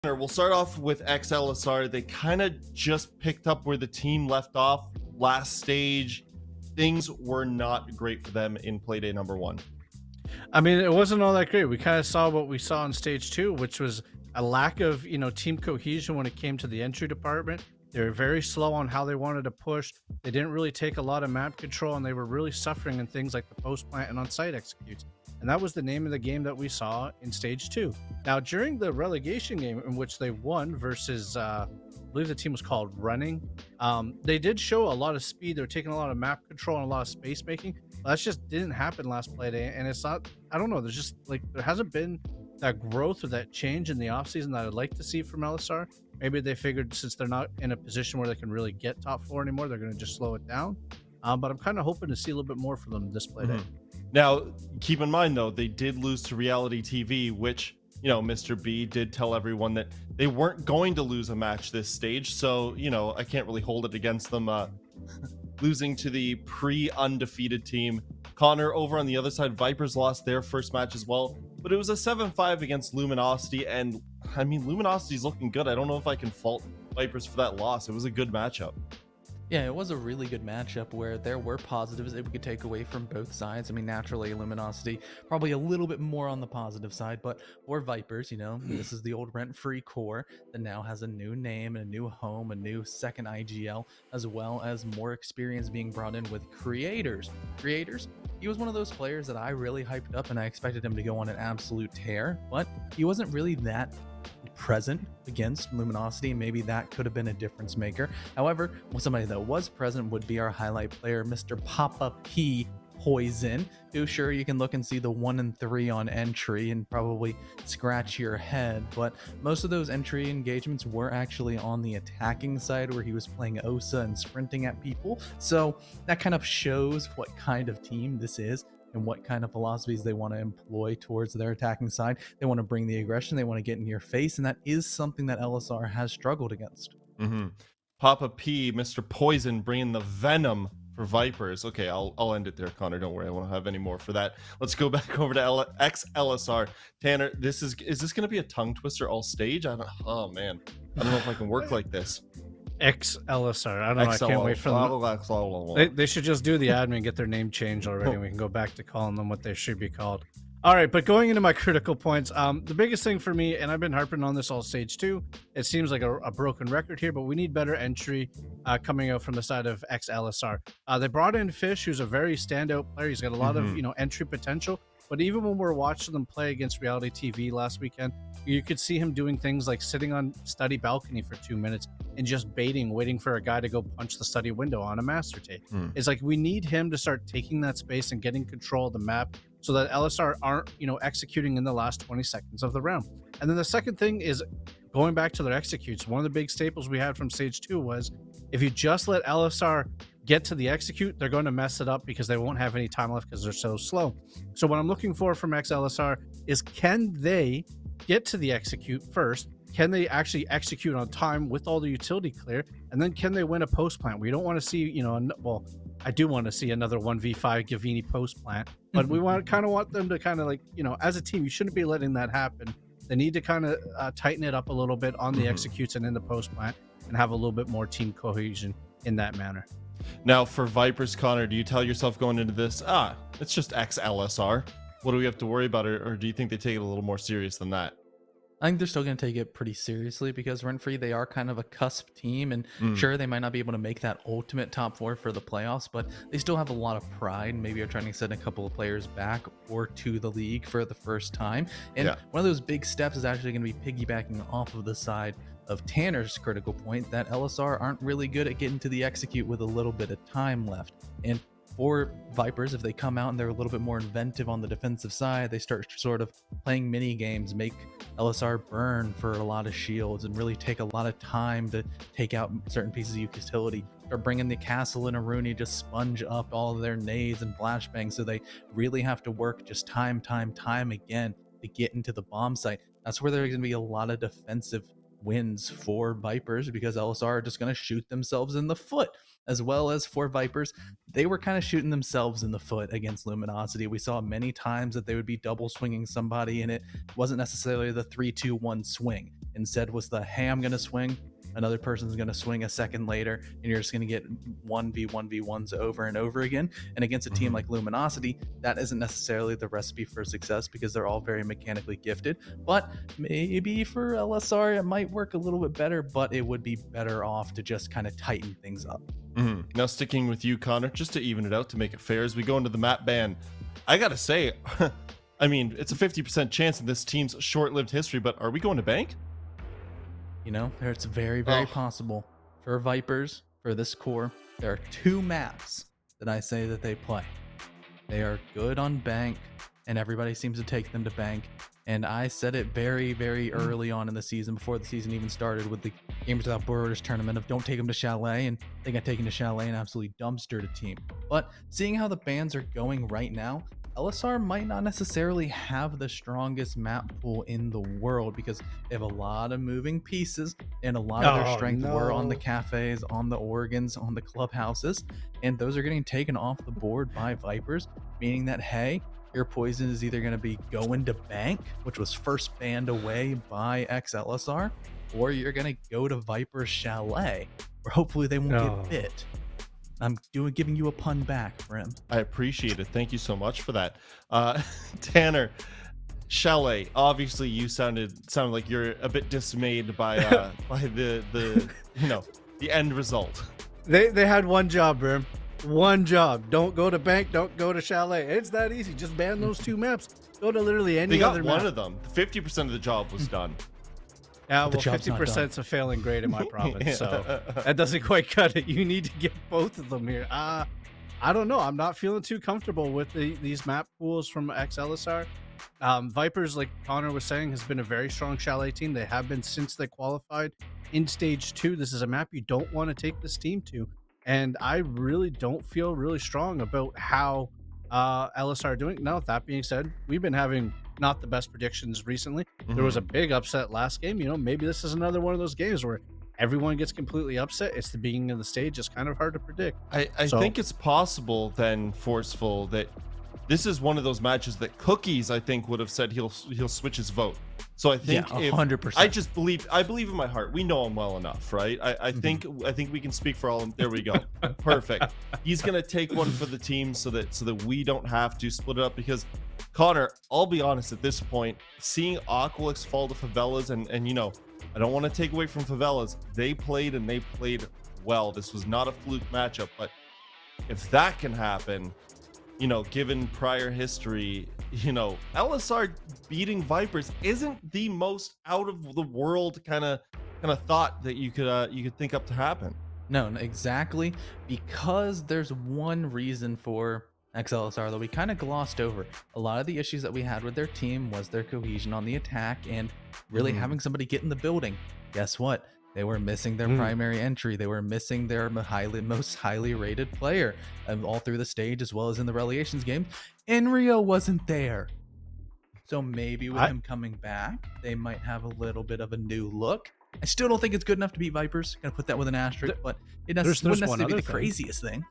We'll start off with Ex-Elyssar. They kind of just picked up where the team left off last stage. Things were not great for them in Playday number 1. I mean, it wasn't all that great. We kind of saw what we saw in stage 2, which was a lack of, team cohesion when it came to the entry department. They were very slow on how they wanted to push. They didn't really take a lot of map control, and they were really suffering in things like the post plant and on site executes. And that was the name of the game that we saw in stage 2. Now, during the relegation game in which they won versus, I believe the team was called Running, they did show a lot of speed. They were taking a lot of map control and a lot of space making. That just didn't happen last play day, and it's not. I don't know. There's just like there hasn't been that growth or that change in the offseason that I'd like to see from Elyssar. Maybe they figured since they're not in a position where they can really get top 4 anymore, they're going to just slow it down. But I'm kind of hoping to see a little bit more from them this play day. Now, keep in mind though, they did lose to Reality TV, which Mr. B did tell everyone that they weren't going to lose a match this stage. So I can't really hold it against them. Losing to the pre-undefeated team. Connor, over on the other side, Vipers lost their first match as well, but it was a 7-5 against Luminosity, and I mean, Luminosity's looking good. I don't know if I can fault Vipers for that loss. It was a good matchup. Yeah, it was a really good matchup where there were positives that we could take away from both sides. I mean, naturally, Luminosity probably a little bit more on the positive side, but for Vipers, this is the old rent-free core that now has a new name, a new home, a new second IGL, as well as more experience being brought in with Creators. He was one of those players that I really hyped up, and I expected him to go on an absolute tear, but he wasn't really that present against Luminosity. Maybe that could have been a difference maker. However, somebody that was present would be our highlight player, Mr. Papa P Poison, who sure you can look and see the 1 and 3 on entry and probably scratch your head, but most of those entry engagements were actually on the attacking side where he was playing Osa and sprinting at people. So that kind of shows what kind of team this is and what kind of philosophies they want to employ towards their attacking side. They want to bring the aggression, they want to get in your face, and that is something that Elyssar has struggled against. Papa P, Mr. Poison, bringing the venom for Vipers. Okay, I'll end it there, Connor. Don't worry, I won't have any more for that. Let's go back over to Ex-Elyssar. Tanner, is this going to be a tongue twister all stage? Oh man, I don't know if I can work like this. Ex-Elyssar. I don't know. I can't wait for them. They should just do the admin and get their name changed already, and we can go back to calling them what they should be called. All right, but going into my critical points, the biggest thing for me, and I've been harping on this all stage 2, it seems like a broken record here, but we need better entry coming out from the side of Ex-Elyssar. They brought in Fish, who's a very standout player. He's got a lot of entry potential. But even when we're watching them play against Reality TV last weekend, you could see him doing things like sitting on study balcony for 2 minutes and just baiting, waiting for a guy to go punch the study window on a master tape. It's like we need him to start taking that space and getting control of the map so that Elyssar aren't, executing in the last 20 seconds of the round. And then the second thing is going back to their executes. One of the big staples we had from stage 2 was if you just let Elyssar get to the execute, they're going to mess it up because they won't have any time left because they're so slow. So what I'm looking for from Ex-Elyssar is, can they get to the execute first? Can they actually execute on time with all the utility clear? And then can they win a post plant? We don't want to see, well, I do want to see another 1v5 Gavini post plant, but we kind of want them to kind of like, as a team, you shouldn't be letting that happen. They need to kind of tighten it up a little bit on the executes and in the post plant and have a little bit more team cohesion in that manner. Now, for Vipers, Connor, do you tell yourself going into this, it's just Ex-Elyssar? What do we have to worry about, or do you think they take it a little more serious than that? I think they're still going to take it pretty seriously because Rent-Free, they are kind of a cusp team, and sure, they might not be able to make that ultimate top 4 for the playoffs, but they still have a lot of pride. Maybe are trying to send a couple of players back or to the league for the first time. And one of those big steps is actually going to be piggybacking off of the side of Tanner's critical point that Elyssar aren't really good at getting to the execute with a little bit of time left. And for Vipers, if they come out and they're a little bit more inventive on the defensive side, they start sort of playing mini games, make Elyssar burn for a lot of shields and really take a lot of time to take out certain pieces of utility, or bringing the castle and Aruni to sponge up all of their nades and flashbangs, so they really have to work just time again to get into the bomb site. That's where there's going to be a lot of defensive wins for Vipers because Elyssar are just going to shoot themselves in the foot, as well as for Vipers. They were kind of shooting themselves in the foot against Luminosity. We saw many times that they would be double swinging somebody, and it wasn't necessarily the 3-2-1 swing. Instead was the, hey, I'm going to swing, another person's going to swing a second later, and you're just going to get 1v1v1s over and over again. And against a team like Luminosity, that isn't necessarily the recipe for success because they're all very mechanically gifted. But maybe for Elyssar, it might work a little bit better, but it would be better off to just kind of tighten things up. Now, sticking with you, Connor, just to even it out, to make it fair, as we go into the map ban, I got to say, I mean, it's a 50% chance in this team's short-lived history, but are we going to bank? You know, it's very, very possible for Vipers, for this core. There are 2 maps that I say that they play. They are good on bank, and everybody seems to take them to bank. And I said it very, very early on in the season, before the season even started, with the Gamers Without Borders tournament, of don't take them to Chalet, and they got taken to Chalet and absolutely dumpstered a team. But seeing how the bans are going right now, Elyssar might not necessarily have the strongest map pool in the world because they have a lot of moving pieces, and a lot of their strength were on the cafes, on the organs, on the clubhouses, and those are getting taken off the board by Vipers, meaning that, hey, your poison is either going to be going to bank, which was first banned away by Ex-Elyssar, or you're going to go to Viper's Chalet, where hopefully they won't get bit. I'm giving you a pun back, Brim. I appreciate it. Thank you so much for that. Tanner, Chalet, obviously you sounded like you're a bit dismayed by the the end result. They had one job, Brim. One job. Don't go to bank, don't go to Chalet. It's that easy. Just ban those 2 maps. Go to literally any other map. They got one of them. 50% of the job was done. Yeah, well, 50% is a failing grade in my province, so that doesn't quite cut it. You need to get both of them here. I don't know. I'm not feeling too comfortable with these map pools from Ex-Elyssar. Vipers, like Connor was saying, has been a very strong Chalet team. They have been since they qualified in Stage 2. This is a map you don't want to take this team to. And I really don't feel really strong about how Elyssar are doing. Now, that being said, we've been having not the best predictions recently. There was a big upset last game. You know, maybe this is another one of those games where everyone gets completely upset. It's the beginning of the stage. It's kind of hard to predict. I think it's possible then, Forceful, that this is one of those matches that Cookies, I think, would have said he'll switch his vote. So I think 100%. I believe in my heart. We know him well enough, right? I think we can speak for all of them. There we go. Perfect. He's gonna take one for the team so that we don't have to split it up, because Connor, I'll be honest, at this point, seeing Aqualix fall to Favelas, and you know, I don't want to take away from Favelas. They played well. This was not a fluke matchup, but if that can happen, you know, given prior history, you know, Elyssar beating Vipers isn't the most out of the world kind of thought that you could think up to happen. No, exactly, because there's one reason for Ex-Elyssar that we kind of glossed over. A lot of the issues that we had with their team was their cohesion on the attack and really having somebody get in the building. Guess what? They were missing their primary entry. They were missing their most highly rated player all through the stage, as well as in the relegations game. Enrio wasn't there. So maybe with him coming back, they might have a little bit of a new look. I still don't think it's good enough to beat Vipers. Gonna put that with an asterisk, but it wouldn't necessarily be the craziest thing.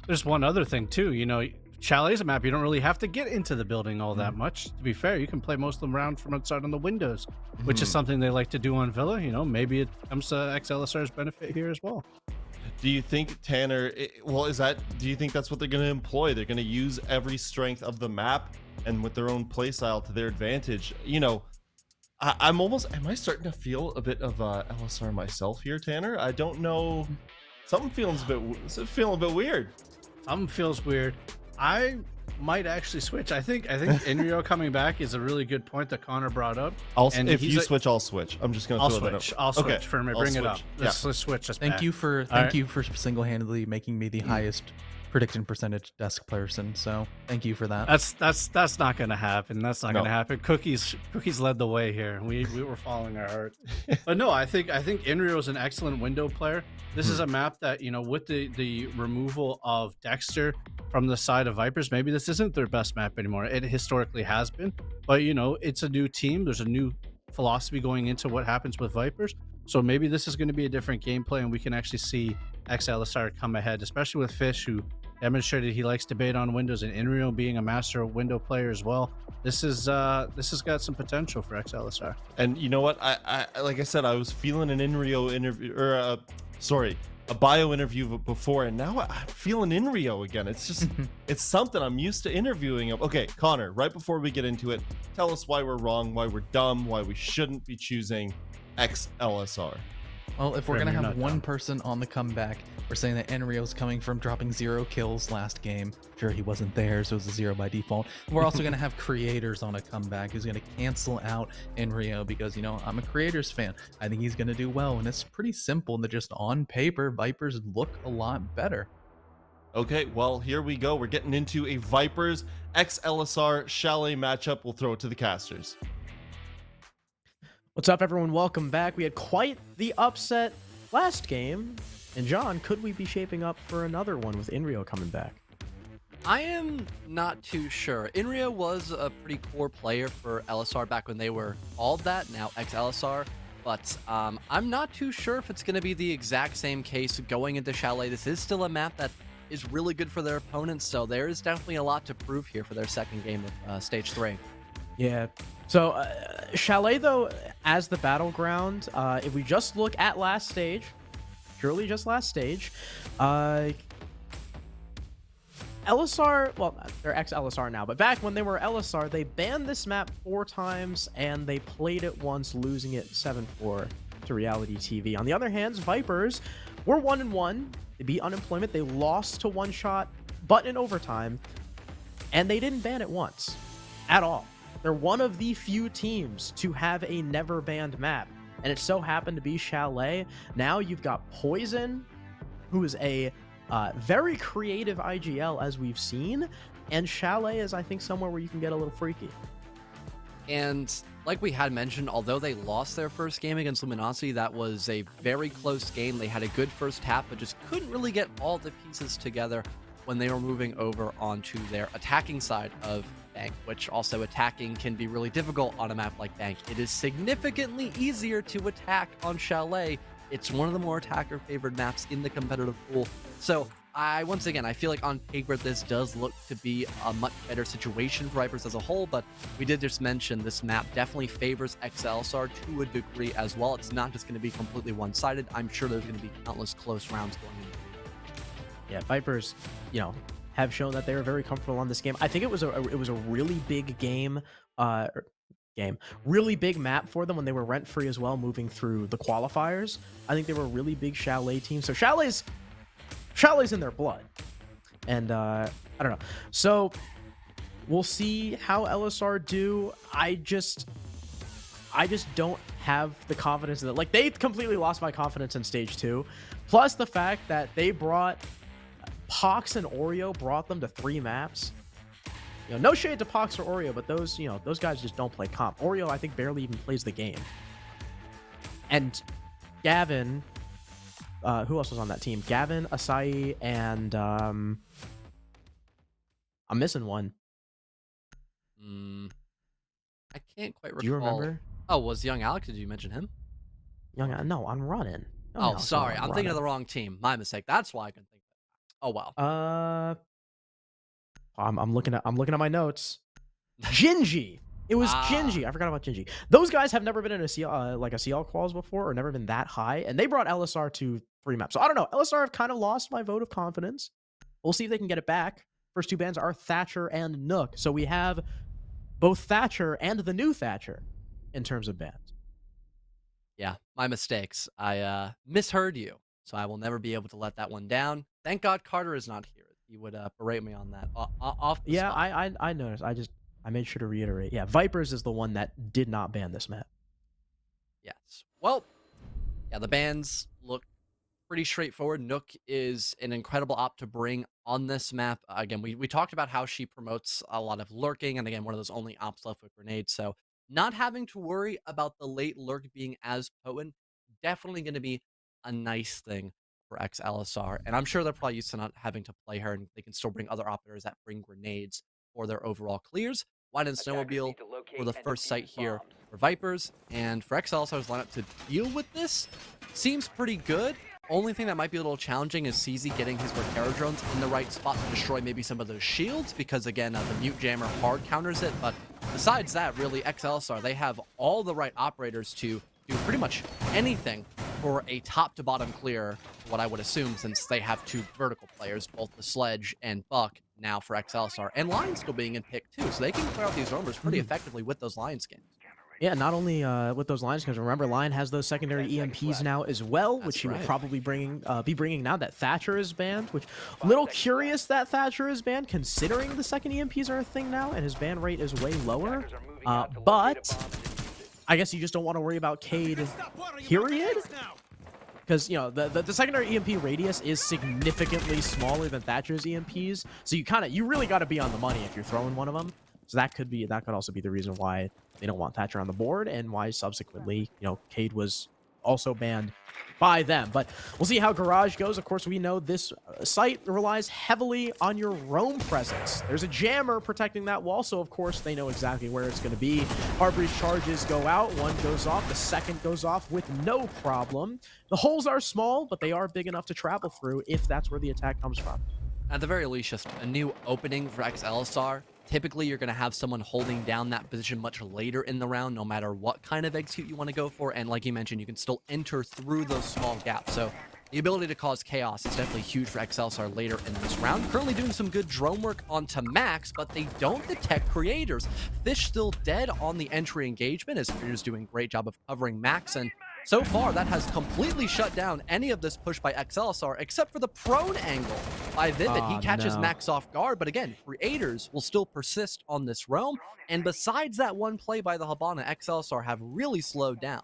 There's one other thing too. You know, Chalet's a map you don't really have to get into the building all that much. To be fair, you can play most of them around from outside on the windows, which is something they like to do on Villa. You know, maybe it comes to Ex-Elyssar's benefit here as well. Do you think, Tanner, do you think that's what they're going to employ? They're going to use every strength of the map and with their own playstyle to their advantage? You know, am I starting to feel a bit of Elyssar myself here, Tanner? I don't know. Something feeling a bit weird. Something feels weird. I might actually switch. I think Enrio coming back is a really good point that Connor brought up. If you switch, I'll switch. I'm just gonna throw that up. I'll switch for me. Bring it up. Let's switch us. Thank you for single-handedly making me the highest prediction percentage desk person. So thank you for that. That's not gonna happen. That's not gonna happen. Cookies led the way here. We were following our heart. But no, I think Enrio is an excellent window player. This is a map that, you know, with the removal of Dexter from the side of Vipers, maybe this isn't their best map anymore. It historically has been, but you know, it's a new team. There's a new philosophy going into what happens with Vipers. So maybe this is going to be a different gameplay, and we can actually see Ex-Elyssar come ahead, especially with Fish, who demonstrated he likes to bait on windows, and Inrio being a master window player as well. This has got some potential for Ex-Elyssar. And you know what? I like I said, I was feeling an Inrio interview, or a bio interview before, and now I'm feeling Inrio again. It's just, it's something I'm used to interviewing him. Okay, Connor, right before we get into it, tell us why we're wrong, why we're dumb, why we shouldn't be choosing Ex-Elyssar. Well, if we're going to have one person on the comeback, we're saying that Enrio's coming from dropping 0 kills last game. Sure, he wasn't there, so it was a 0 by default. We're also going to have creators on a comeback who's going to cancel out Enrio because, you know, I'm a creators fan. I think he's going to do well, and it's pretty simple that just on paper, Vipers look a lot better. Okay, well, here we go. We're getting into a Vipers Ex-Elyssar Chalet matchup. We'll throw it to the casters. What's up, everyone? Welcome back. We had quite the upset last game. And John, could we be shaping up for another one with Inrio coming back? I am not too sure. Inrio was a pretty core player for Elyssar back when they were called that, now Ex-Elyssar. But I'm not too sure if it's going to be the exact same case going into Chalet. This is still a map that is really good for their opponents, so there is definitely a lot to prove here for their second game of Stage 3. Yeah. So, Chalet, though, as the battleground, if we just look at last stage, purely just last stage, Elyssar, well, they're Ex-Elyssar now, but back when they were Elyssar, they banned this map 4 times, and they played it once, losing it 7-4 to Reality TV. On the other hand, Vipers were 1-1. They beat Unemployment. They lost to One Shot, but in overtime, and they didn't ban it once at all. They're one of the few teams to have a never banned map, and it so happened to be Chalet. Now you've got Poison, who is a very creative IGL, as we've seen, and Chalet is, I think, somewhere where you can get a little freaky. And like we had mentioned, although they lost their first game against Luminosity, that was a very close game. They had a good first half, but just couldn't really get all the pieces together when they were moving over onto their attacking side of Bank, which also attacking can be really difficult on a map like Bank. It is significantly easier to attack on Chalet. It's one of the more attacker-favored maps in the competitive pool. So once again, I feel like on paper this does look to be a much better situation for Vipers as a whole, but we did just mention this map definitely favors Ex-Elyssar to a degree as well. It's not just going to be completely one-sided. I'm sure there's going to be countless close rounds going in. Yeah, Vipers, you know, have shown that they were very comfortable on this game. I think it was a really big game, really big map for them when they were rent-free as well, moving through the qualifiers. I think they were a really big Chalet team. So Chalet's in their blood. And I don't know. So we'll see how Elyssar do. I just don't have the confidence in it. Like, they completely lost my confidence in stage 2. Plus the fact that they brought Pox and Oreo brought them to 3 maps. You know, no shade to Pox or Oreo, but those guys just don't play comp. Oreo, I think, barely even plays the game. And Gavin, who else was on that team? Gavin, Asai, and I'm missing one. I can't quite recall. Do you remember? Oh, was Young Alex? Did you mention him? No, I'm running. Oh, sorry. I'm thinking of the wrong team. My mistake. That's why I can think. Oh wow. I'm looking at my notes. Gingy. It was Gingy. I forgot about Gingy. Those guys have never been in a CL like a CL quals before, or never been that high, and they brought Elyssar to 3 maps. So I don't know. Elyssar have kind of lost my vote of confidence. We'll see if they can get it back. First 2 bans are Thatcher and Nook. So we have both Thatcher and the new Thatcher in terms of bans. Yeah, my mistakes. I misheard you, so I will never be able to let that one down. Thank God Carter is not here. He would berate me on that off the spot. I noticed. I made sure to reiterate. Yeah, Vipers is the one that did not ban this map. Yes. Well, yeah, the bans look pretty straightforward. Nook is an incredible op to bring on this map. Again, we talked about how she promotes a lot of lurking, and again, one of those only ops left with grenades. So not having to worry about the late lurk being as potent, definitely going to be a nice thing for Ex-Elyssar. And I'm sure they're probably used to not having to play her, and they can still bring other operators that bring grenades for their overall clears. Wine and Snowmobile were the first site here for Vipers, and for Ex-Elyssar's lineup to deal with this seems pretty good. Only thing that might be a little challenging is CZ getting his repair drones in the right spot to destroy maybe some of those shields, because again, the mute jammer hard counters it. But besides that, really, Ex-Elyssar, they have all the right operators to do pretty much anything for a top to bottom clear, what I would assume, since they have two vertical players, both the Sledge and Buck, now for Ex-Elyssar, and Lion still being in pick too, so they can clear out these roamers pretty effectively with those Lion skins. Yeah, not only with those lines, because remember, Lion has those secondary EMPs now as well, which he will probably be bringing now that Thatcher is banned, which a little curious that Thatcher is banned, considering the second EMPs are a thing now, and his ban rate is way lower. But I guess you just don't want to worry about Cade, period? Because, you know, the secondary EMP radius is significantly smaller than Thatcher's EMPs, so you really got to be on the money if you're throwing one of them. So that could also be the reason why they don't want Thatcher on the board, and why subsequently, you know, Cade was also banned by them. But we'll see how Garage goes. Of course, we know this site relies heavily on your roam presence. There's a jammer protecting that wall, so of course they know exactly where it's going to be. Heartbreach charges go out, one goes off, the second goes off with no problem. The holes are small, but they are big enough to travel through if that's where the attack comes from. At the very least, just a new opening for Ex-Elyssar. Typically, you're going to have someone holding down that position much later in the round, no matter what kind of execute you want to go for. And like you mentioned, you can still enter through those small gaps. So the ability to cause chaos is definitely huge for Ex-Elyssar later in this round. Currently doing some good drone work onto Max, but they don't detect creators. Fish still dead on the entry engagement, as Creators doing a great job of covering Max. And so far, that has completely shut down any of this push by Ex-Elyssar, except for the prone angle by Vivid. He catches Max off guard, but again, Creators will still persist on this roam. And besides that one play by the Habana, Ex-Elyssar have really slowed down.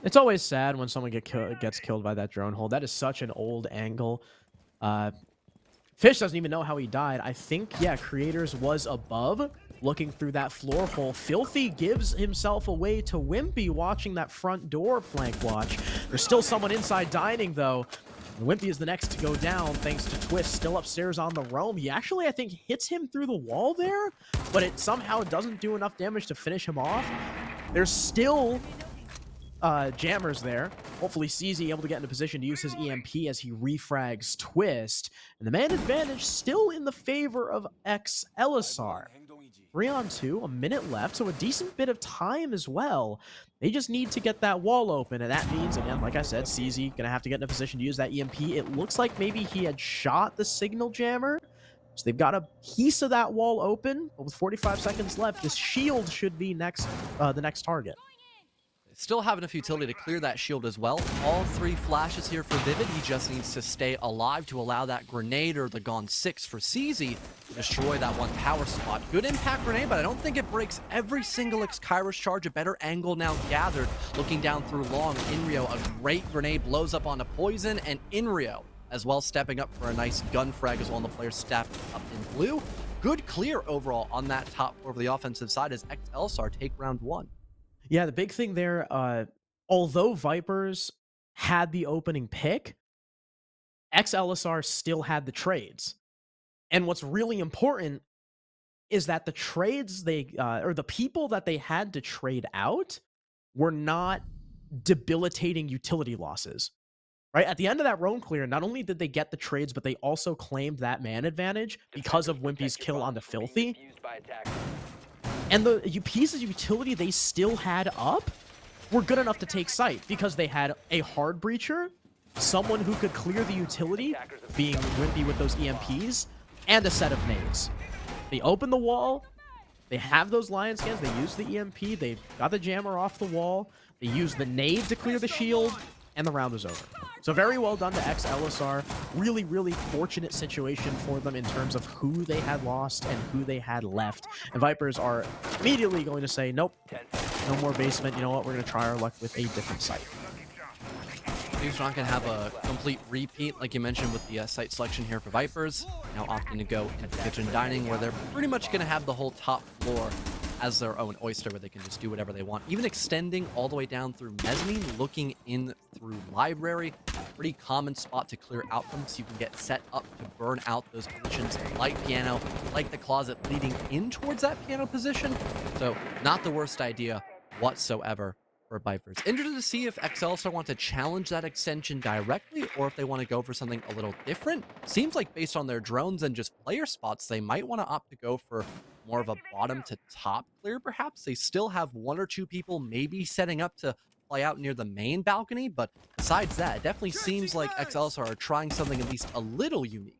It's always sad when someone gets killed by that drone hole. That is such an old angle. Fish doesn't even know how he died. I think, yeah, Creators was above, looking through that floor hole. Filthy gives himself away to Wimpy, watching that front door flank watch. There's still someone inside dining, though. Wimpy is the next to go down, thanks to Twist, still upstairs on the roam. He actually, I think, hits him through the wall there, but it somehow doesn't do enough damage to finish him off. There's still jammers there. Hopefully CZ able to get into position to use his EMP as he refrags Twist. And the man advantage still in the favor of Ex-Elyssar. 3-on-2, a minute left, so a decent bit of time as well. They just need to get that wall open, and that means, again, like I said, CZ gonna have to get in a position to use that EMP. It looks like maybe he had shot the signal jammer, so they've got a piece of that wall open, but with 45 seconds left, this shield should be the next target. Still have enough utility to clear that shield as well. All three flashes here for Vivid. He just needs to stay alive to allow that grenade or the Gone 6 for CZ to destroy that one power spot. Good impact grenade, but I don't think it breaks every single Kairos charge. A better angle now gathered. Looking down through long, Inrio, a great grenade, blows up onto Poison, and Inrio as well stepping up for a nice gun frag as well, and the players stepped up in blue. Good clear overall on that top over the offensive side as Ex-Elyssar take round one. Yeah, the big thing there, although Vipers had the opening pick, Ex-Elyssar still had the trades. And what's really important is that the trades or the people that they had to trade out were not debilitating utility losses. Right? At the end of that roam clear, not only did they get the trades, but they also claimed that man advantage because of Wimpy's kill on the Filthy. And the pieces of utility they still had up were good enough to take site because they had a hard breacher, someone who could clear the utility, being Wimpy with those EMPs, and a set of nades. They open the wall, they have those Lion scans, they use the EMP, they got the jammer off the wall, they used the nade to clear the shield, and the round was over. So very well done to Ex-Elyssar. Really, really fortunate situation for them in terms of who they had lost and who they had left. And Vipers are immediately going to say, nope, no more basement. You know what? We're going to try our luck with a different site. Things are not going to have a complete repeat, like you mentioned, with the site selection here for Vipers. Now opting to go into kitchen dining, where they're pretty much going to have the whole top floor as their own oyster, where they can just do whatever they want, even extending all the way down through mezzanine, looking in through library. pretty common spot to clear out from, so you can get set up to burn out those positions like piano, like the closet leading in towards that piano position. So not the worst idea whatsoever for Vipers. Interested to see if Ex-Elyssar want to challenge that extension directly, or if they want to go for something a little different. Seems like based on their drones and just player spots, they might want to opt to go for more of a bottom to top clear, perhaps. They still have 1 or 2 people maybe setting up to play out near the main balcony, but besides that, it definitely seems like Ex-Elyssar are trying something at least a little unique.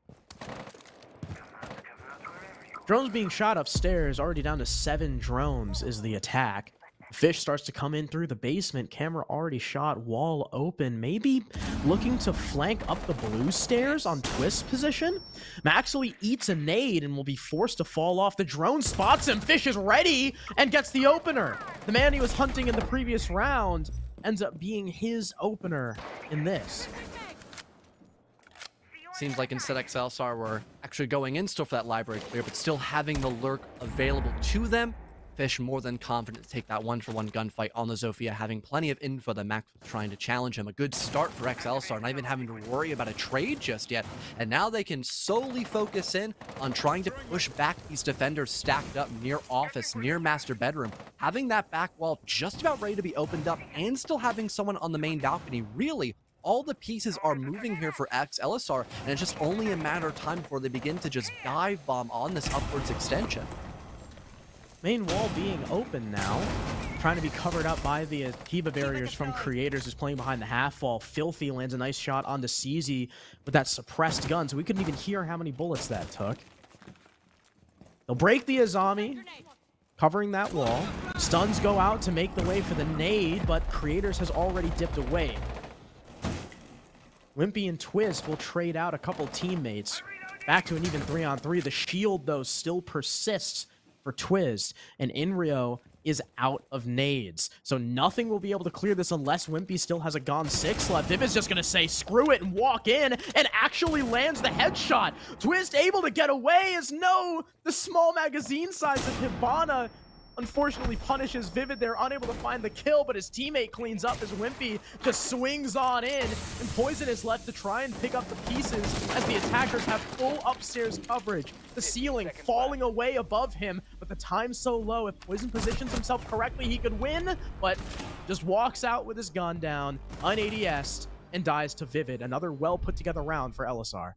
Drones being shot upstairs, already down to 7 drones is the attack. Fish starts to come in through the basement. Camera already shot, wall open. Maybe looking to flank up the blue stairs on Twist position. Maxley eats a nade and will be forced to fall off. The drone spots him. Fish is ready and gets the opener. The man he was hunting in the previous round ends up being his opener in this. Seems like instead Ex-Elyssar were actually going in still for that library clear, but still having the lurk available to them. Fish more than confident to take that 1-for-1 gunfight on the Zofia, having plenty of info that Max was trying to challenge him. A good start for Ex-Elyssar, not even having to worry about a trade just yet. And now they can solely focus in on trying to push back these defenders stacked up near office, near master bedroom. Having that back wall just about ready to be opened up and still having someone on the main balcony. Really, all the pieces are moving here for Ex-Elyssar, and it's just only a matter of time before they begin to just dive bomb on this upwards extension. Main wall being open now, trying to be covered up by the Akiba barriers from Creators, is playing behind the half wall. Filthy lands a nice shot onto CZ with that suppressed gun, so we couldn't even hear how many bullets that took. They'll break the Azami, covering that wall. Stuns go out to make the way for the nade, but Creators has already dipped away. Wimpy and Twist will trade out a couple teammates. Back to an even 3-on-3. The shield, though, still persists for Twiz, and Inrio is out of nades. So nothing will be able to clear this unless Wimpy still has a Gon 6 left. Viv is just going to say screw it and walk in, and actually lands the headshot. Twist able to get away as the small magazine size of Hibana unfortunately punishes Vivid. They're unable to find the kill, but his teammate cleans up as Wimpy just swings on in, and Poison is left to try and pick up the pieces as the attackers have full upstairs coverage. The ceiling falling away above him, but the time's so low. If Poison positions himself correctly, he could win, but just walks out with his gun down, un-ADS'd, and dies to Vivid. Another well put together round for Elyssar.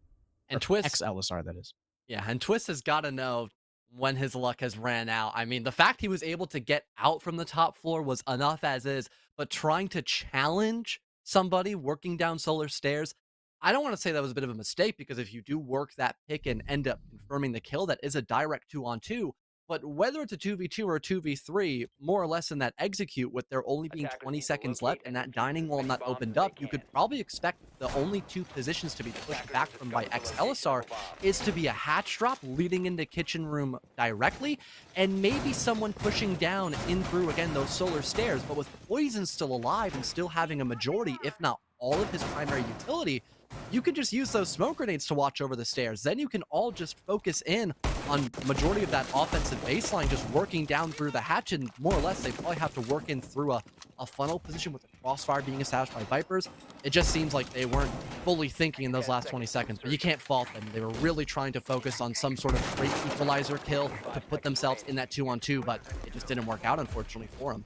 And Twist, Ex-Elyssar, that is. Yeah, and Twist has got to know when his luck has ran out. I mean, the fact he was able to get out from the top floor was enough as is, but trying to challenge somebody working down Solar Stairs, I don't want to say that was a bit of a mistake, because if you do work that pick and end up confirming the kill, that is a direct 2-on-2. But whether it's a 2v2 or a 2v3, more or less in that execute, with there only being 20 seconds left and that dining wall not opened up, you could probably expect the only 2 positions to be pushed back from by Ex-Elyssar is to be a hatch drop leading into kitchen room directly, and maybe someone pushing down in through, again, those Solar Stairs. But with Poison still alive and still having a majority, if not all of his primary utility, you could just use those smoke grenades to watch over the stairs. Then you can all just focus in on majority of that offensive baseline, just working down through the hatch, and more or less they probably have to work in through a funnel position with the crossfire being established by Vipers. It just seems like they weren't fully thinking in those last 20 seconds, but you can't fault them. They were really trying to focus on some sort of great equalizer kill to put themselves in that 2-on-2, but it just didn't work out, unfortunately, for them.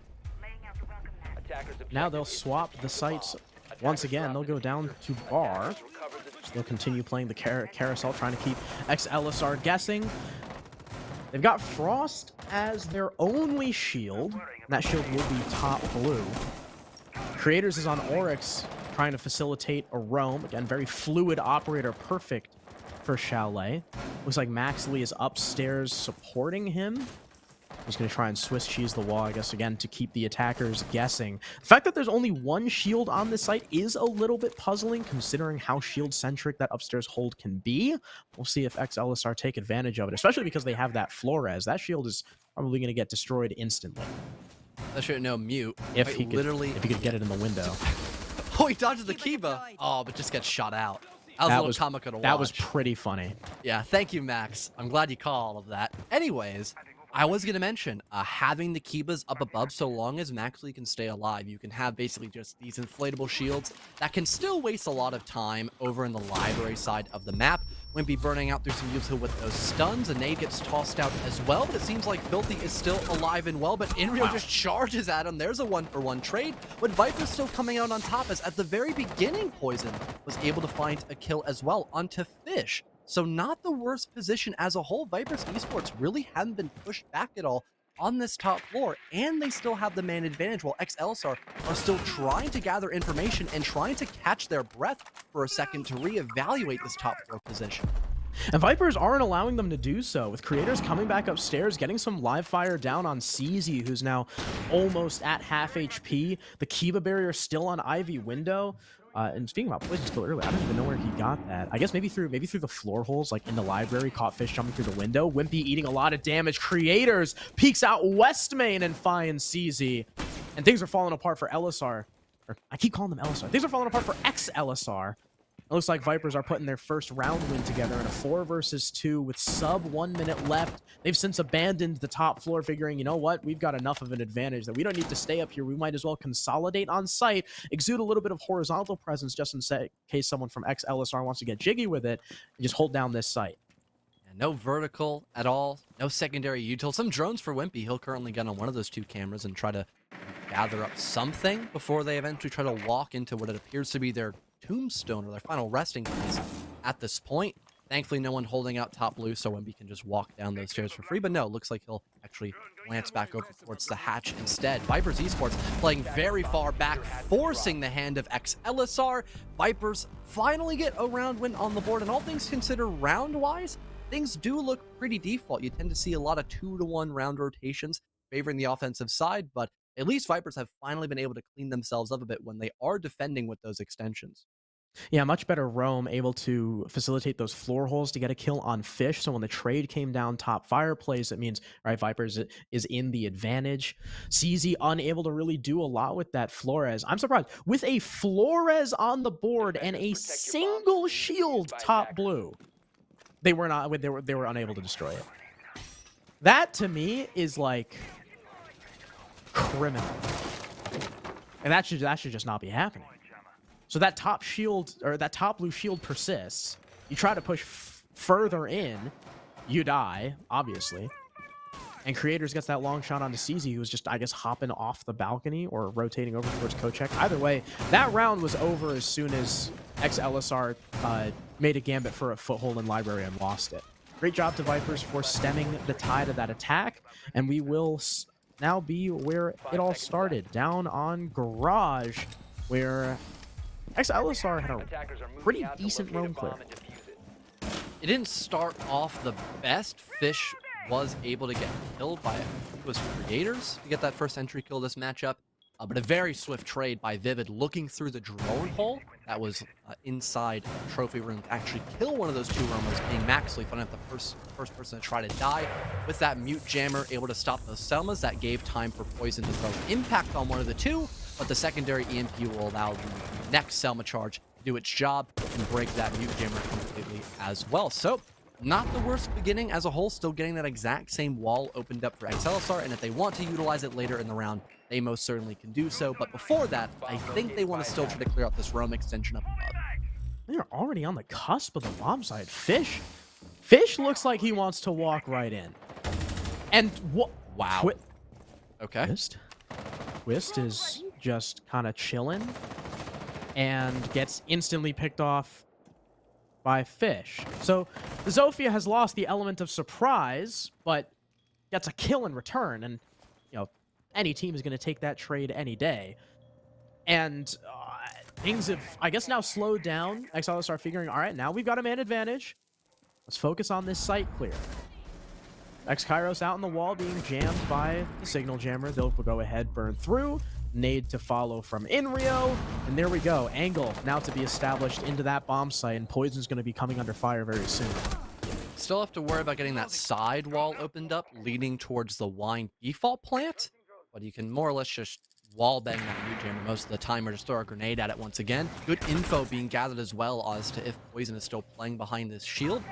Now they'll swap the sites. Once again, they'll go down to bar. They'll continue playing the carousel, trying to keep Ex-Elyssar guessing. They've got Frost as their only shield, and that shield will be top blue. Creators is on Oryx, trying to facilitate a roam. Again, very fluid operator, perfect for Chalet. Looks like Maxley is upstairs supporting him. He's going to try and Swiss cheese the wall, I guess, again, to keep the attackers guessing. The fact that there's only one shield on this site is a little bit puzzling, considering how shield-centric that upstairs hold can be. We'll see if Ex-Elyssar take advantage of it, especially because they have that Flores. That shield is probably going to get destroyed instantly. I should know mute. If he could get it in the window. Oh, he dodges the Kiba. Oh, but just gets shot out. That was a little comical to watch. That was pretty funny. Yeah, thank you, Max. I'm glad you caught all of that. Anyways, I was going to mention, having the Kibas up above, so long as Maxley can stay alive, you can have basically just these inflatable shields that can still waste a lot of time over in the library side of the map. Wimpy burning out through some use with those stuns. A nade gets tossed out as well, but it seems like Filthy is still alive and well, but Inrio just charges at him. There's a 1-for-1 trade, but Viper's still coming out on top, as at the very beginning, Poison was able to find a kill as well onto Fish. So not the worst position as a whole. Vipers Esports really haven't been pushed back at all on this top floor, and they still have the man advantage, while Ex-Elyssar are still trying to gather information and trying to catch their breath for a second to reevaluate this top floor position. And Vipers aren't allowing them to do so, with creators coming back upstairs, getting some live fire down on CZ, who's now almost at half HP. The Kiba barrier still on Ivy window. And speaking about Poison still early, I don't even know where he got that. I guess maybe through the floor holes, like in the library, caught Fish jumping through the window. Wimpy eating a lot of damage. Creators peeks out West Main and finds CZ. And things are falling apart for Elyssar. Or I keep calling them Elyssar. Things are falling apart for Ex-Elyssar. It looks like Vipers are putting their first round win together in a 4 versus 2 with sub 1 minute left. They've since abandoned the top floor, figuring, you know what, we've got enough of an advantage that we don't need to stay up here. We might as well consolidate on site, exude a little bit of horizontal presence just in case someone from Ex-Elyssar wants to get jiggy with it, and just hold down this site. And no vertical at all, no secondary util. Some drones for Wimpy. He'll currently get on one of those 2 cameras and try to gather up something before they eventually try to walk into what it appears to be their tombstone or their final resting place at this point. Thankfully, no one holding out top blue, so Wimpy can just walk down those stairs for free. But no, looks like he'll actually glance back over towards the hatch instead. Vipers Esports playing very far back, forcing the hand of Ex-Elyssar. Vipers finally get a round win on the board, and all things considered round-wise, things do look pretty default. You tend to see a lot of 2-to-1 round rotations favoring the offensive side, but at least Vipers have finally been able to clean themselves up a bit when they are defending with those extensions. Yeah, much better roam, able to facilitate those floor holes to get a kill on Fish. So when the trade came down top fireplace, it means, all right, Vipers is in the advantage. CZ unable to really do a lot with that Flores. I'm surprised. With a Flores on the board and a single shield top blue, they were unable to destroy it. That to me is like criminal, and that should just not be happening. So that top shield, or that top blue shield, persists. You try to push further in, you die, obviously. And Creators gets that long shot onto CZ, who was just, I guess, hopping off the balcony or rotating over towards Kochek. Either way, that round was over as soon as Ex-Elyssar made a gambit for a foothold in library and lost it. Great job to Vipers for stemming the tide of that attack, and we will now be where it all started, down on Garage, where Ex-Elyssar had a pretty decent roam clear. It didn't start off the best. Fish was able to get killed by, I think it was Creators, to get that first entry kill this matchup. But a very swift trade by Vivid, looking through the drone hole that was inside the trophy room to actually kill one of those 2 roamers, being Maxley, finding out the first person to try to die. With that mute jammer, able to stop those Selmas. That gave time for Poison to throw impact on one of the 2, but the secondary EMP will allow the next Selma charge to do its job and break that mute jammer completely as well. So, not the worst beginning as a whole, still getting that exact same wall opened up for Ex-Elyssar, and if they want to utilize it later in the round, they most certainly can do so. But before that, I think they want to still try to clear out this roam extension up above. They're already on the cusp of the bomb side. Fish looks like he wants to walk right in. And what? Wow. Okay. Twist is just kind of chilling and gets instantly picked off by Fish. So the Zofia has lost the element of surprise, but gets a kill in return. And, you know, any team is going to take that trade any day. And things have, I guess, now slowed down. Ex-Elyssar are figuring, all right, now we've got a man advantage. Let's focus on this site clear. X-Kairos out in the wall being jammed by the signal jammer. They'll go ahead, burn through. Nade to follow from Inrio. And there we go. Angle now to be established into that bomb site. And Poison's going to be coming under fire very soon. Still have to worry about getting that side wall opened up, leading towards the wine default plant. But you can more or less just wall bang that mute jammer most of the time, or just throw a grenade at it once again. Good info being gathered as well as to if Poison is still playing behind this shield.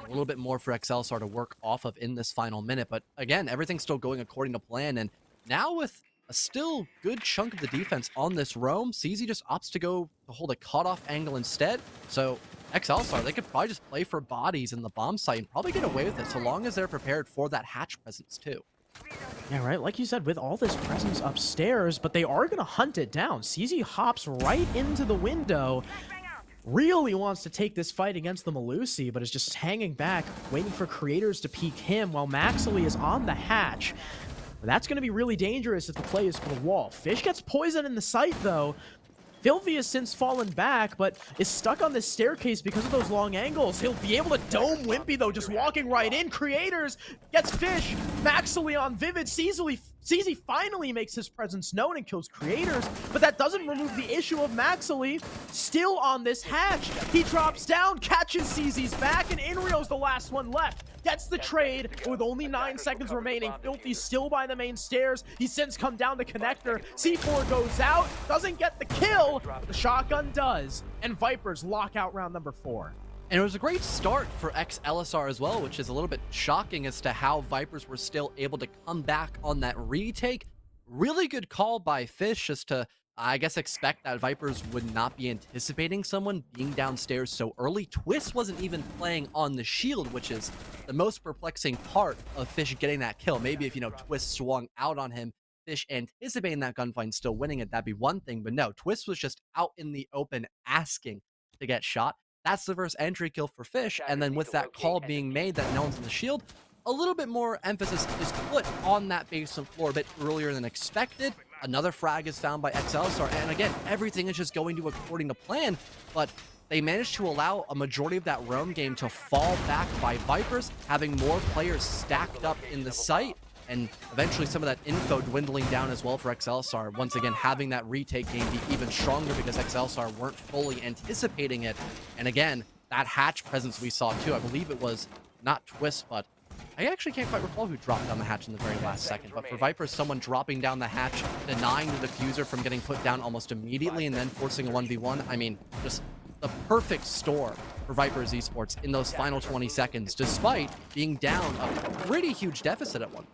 It little bit more for Ex-Elyssar to work off of in this final minute. But again, everything's still going according to plan. And now with a still good chunk of the defense on this roam, CZ just opts to go to hold a cutoff angle instead. So Ex-Elyssar, they could probably just play for bodies in the bomb site and probably get away with it so long as they're prepared for that hatch presence too. Yeah, right. Like you said, with all this presence upstairs, but they are going to hunt it down. CZ hops right into the window. Really wants to take this fight against the Melusi, but is just hanging back, waiting for creators to peek him while Maxley is on the hatch. That's going to be really dangerous if the play is for the wall. Fish gets poisoned in the site, though. Filthy has since fallen back, but is stuck on this staircase because of those long angles. He'll be able to dome Wimpy, though, just walking right in. Creators gets Fish. Maxley on Vivid. CZ finally makes his presence known and kills Creators, but that doesn't remove the issue of Maxley still on this hatch. He drops down, catches CZ's back, and Inrio's the last one left. Gets the trade with only 9 seconds remaining. Filthy still by the main stairs. He's since come down the connector. C4 goes out, doesn't get the kill, but the shotgun does. And Vipers lock out round number 4. And it was a great start for Ex-Elyssar as well, which is a little bit shocking as to how Vipers were still able to come back on that retake. Really good call by Fish just to, I guess, expect that Vipers would not be anticipating someone being downstairs so early. Twist wasn't even playing on the shield, which is the most perplexing part of Fish getting that kill. Maybe if, Twist swung out on him, Fish anticipating that gunfight and still winning it, that'd be one thing. But no, Twist was just out in the open asking to get shot. That's the first entry kill for Fish, and then with that call being made that no one's in the shield, a little bit more emphasis is put on that basement floor a bit earlier than expected. Another frag is found by Ex-Elyssar, and again, everything is just going to according to plan, but they managed to allow a majority of that roam game to fall back by Vipers, having more players stacked up in the site, and eventually some of that info dwindling down as well for Ex-Elyssar. Once again, having that retake game be even stronger because Ex-Elyssar weren't fully anticipating it. And again, that hatch presence we saw too, I believe it was not Twist, but I actually can't quite recall who dropped down the hatch in the very last second. But for Vipers, someone dropping down the hatch, denying the diffuser from getting put down almost immediately and then forcing a 1v1. I mean, just the perfect storm for Vipers Esports in those final 20 seconds, despite being down a pretty huge deficit at one.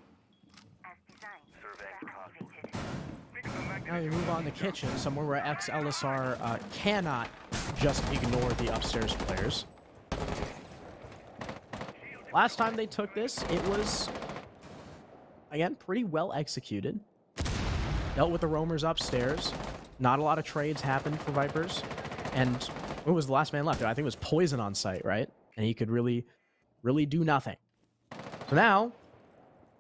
Now you move on to kitchen, somewhere where Ex-Elyssar cannot just ignore the upstairs players. Last time they took this, it was, again, pretty well executed. Dealt with the roamers upstairs. Not a lot of trades happened for Vipers. And who was the last man left? I think it was Poison on site, right? And he could really do nothing. So now,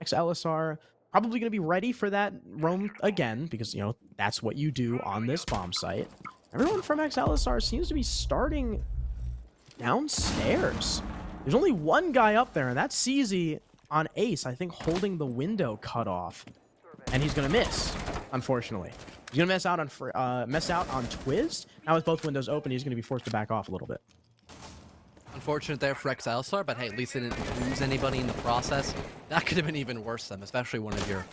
Ex-Elyssar probably going to be ready for that roam again, because, that's what you do on this bomb site. Everyone from Ex-Elyssar seems to be starting downstairs. There's only one guy up there, and that's CZ on Ace, I think, holding the window cut off. And he's going to miss, unfortunately. He's going to miss out on Twist. Now with both windows open, he's going to be forced to back off a little bit. Unfortunate there for Ex-Elyssar, but hey, at least they didn't lose anybody in the process. That could have been even worse than, especially one of your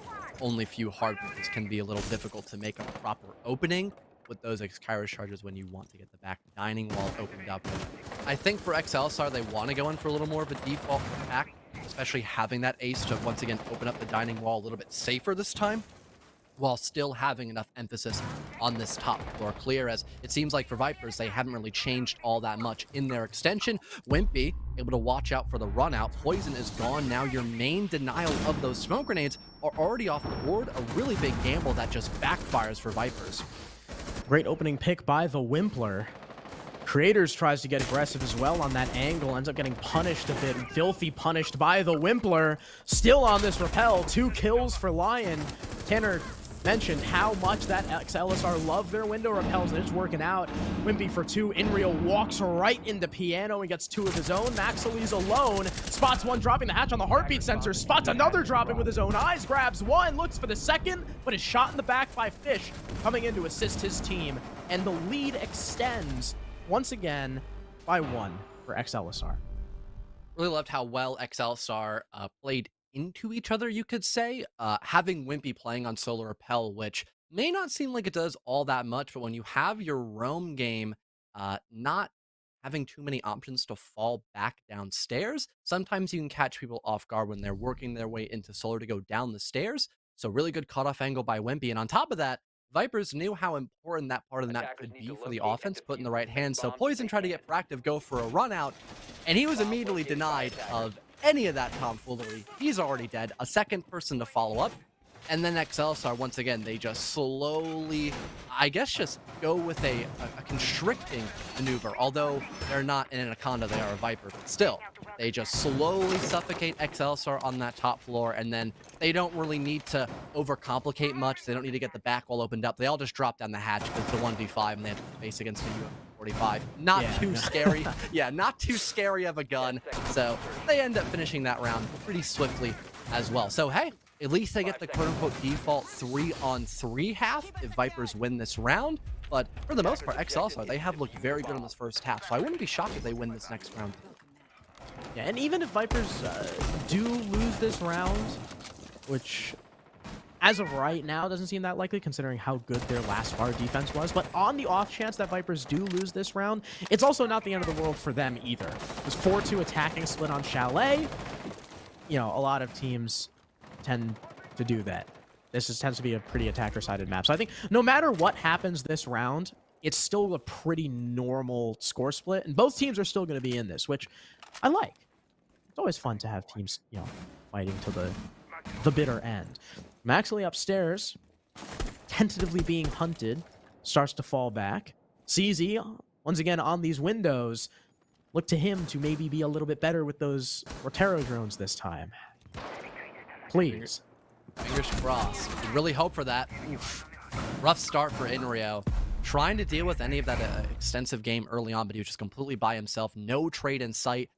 only few hard ones can be a little difficult to make a proper opening with those Kairos charges when you want to get the back dining wall opened up. I think for Ex-Elyssar, they want to go in for a little more of a default attack, especially having that ace to once again open up the dining wall a little bit safer this time, while still having enough emphasis on this top floor clear, as it seems like for Vipers, they haven't really changed all that much in their extension. Wimpy able to watch out for the run out. Poison is gone. Now your main denial of those smoke grenades are already off the board. A really big gamble that just backfires for Vipers. Great opening pick by the Wimpler. Creators tries to get aggressive as well on that angle, ends up getting punished a bit. Filthy punished by the Wimpler. Still on this rappel, 2 kills for Lion. Tanner mentioned how much that Ex-Elyssar love their window repels, and it's working out. Wimpy for 2. Inreal walks right into Piano and gets 2 of his own. Maxley's alone. Spots one dropping the hatch on the heartbeat sensor. Spots another dropping with his own eyes. Grabs one, looks for the second, but is shot in the back by Fish, coming in to assist his team. And the lead extends once again by 1 for Ex-Elyssar. Really loved how well Ex-Elyssar played into each other, you could say. Having Wimpy playing on solo rappel, which may not seem like it does all that much, but when you have your roam game not having too many options to fall back downstairs. Sometimes you can catch people off guard when they're working their way into Solar to go down the stairs. So really good cutoff angle by Wimpy. And on top of that, Vipers knew how important that part of the map could be for the offense, put in the right hands. So Poison tried to get proactive, go for a run out, and he was immediately denied of any of that tomfoolery. He's already dead. A second person to follow up. And then Ex-Elyssar, once again, they just slowly, I guess, just go with a constricting maneuver. Although they're not an Anaconda, they are a Viper. But still, they just slowly suffocate Ex-Elyssar on that top floor. And then they don't really need to overcomplicate much. They don't need to get the back wall opened up. They all just drop down the hatch because it's a 1v5 and they have to face against a UM45. Not too scary. Yeah, not too scary of a gun. So they end up finishing that round pretty swiftly as well. So, hey. At least they get the quote-unquote default 3-on-3 half if Vipers win this round. But for the most part, Ex-Elyssar, they have looked very good in this first half. So I wouldn't be shocked if they win this next round. Yeah, and even if Vipers do lose this round, which as of right now doesn't seem that likely considering how good their last bar defense was, but on the off chance that Vipers do lose this round, it's also not the end of the world for them either. It was 4-2 attacking split on Chalet. You know, a lot of teams tend to do that. This just tends to be a pretty attacker-sided map. So I think no matter what happens this round, it's still a pretty normal score split, and both teams are still going to be in this, which I like. It's always fun to have teams, you know, fighting to the bitter end. Maxley upstairs, tentatively being hunted, starts to fall back. CZ, once again on these windows, look to him to maybe be a little bit better with those Rotero drones this time. Please. Fingers crossed. We really hope for that. Oof. Rough start for Inrio. Trying to deal with any of that extensive game early on, but he was just completely by himself. No trade in sight.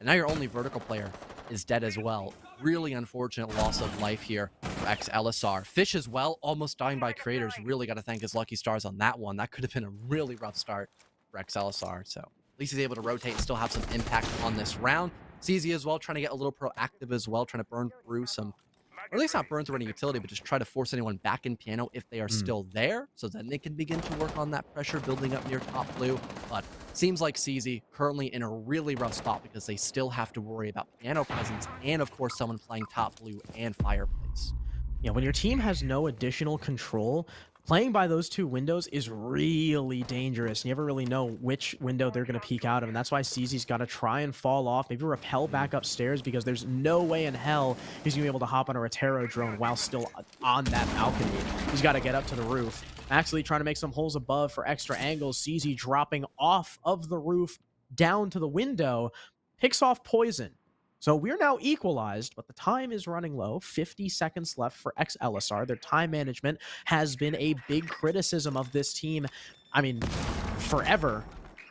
And now your only vertical player is dead as well. Really unfortunate loss of life here for Ex-Elyssar. Fish as well, almost dying by creators. Really got to thank his lucky stars on that one. That could have been a really rough start for Ex-Elyssar. So at least he's able to rotate and still have some impact on this round. CZ as well, trying to get a little proactive as well, trying to burn through some, or at least not burn through any utility, but just try to force anyone back in piano if they are still there, so then they can begin to work on that pressure building up near top blue. But seems like CZ currently in a really rough spot because they still have to worry about piano presence and, of course, someone playing top blue and fireplace. Yeah, when your team has no additional control, playing by those two windows is really dangerous. You never really know which window they're going to peek out of, and that's why CZ's got to try and fall off, maybe rappel back upstairs, because there's no way in hell he's going to be able to hop on a Rotero drone while still on that balcony. He's got to get up to the roof. Actually trying to make some holes above for extra angles. CZ dropping off of the roof down to the window, picks off Poison. So we're now equalized, but the time is running low. 50 seconds left for Ex-Elyssar. Their time management has been a big criticism of this team. I mean, forever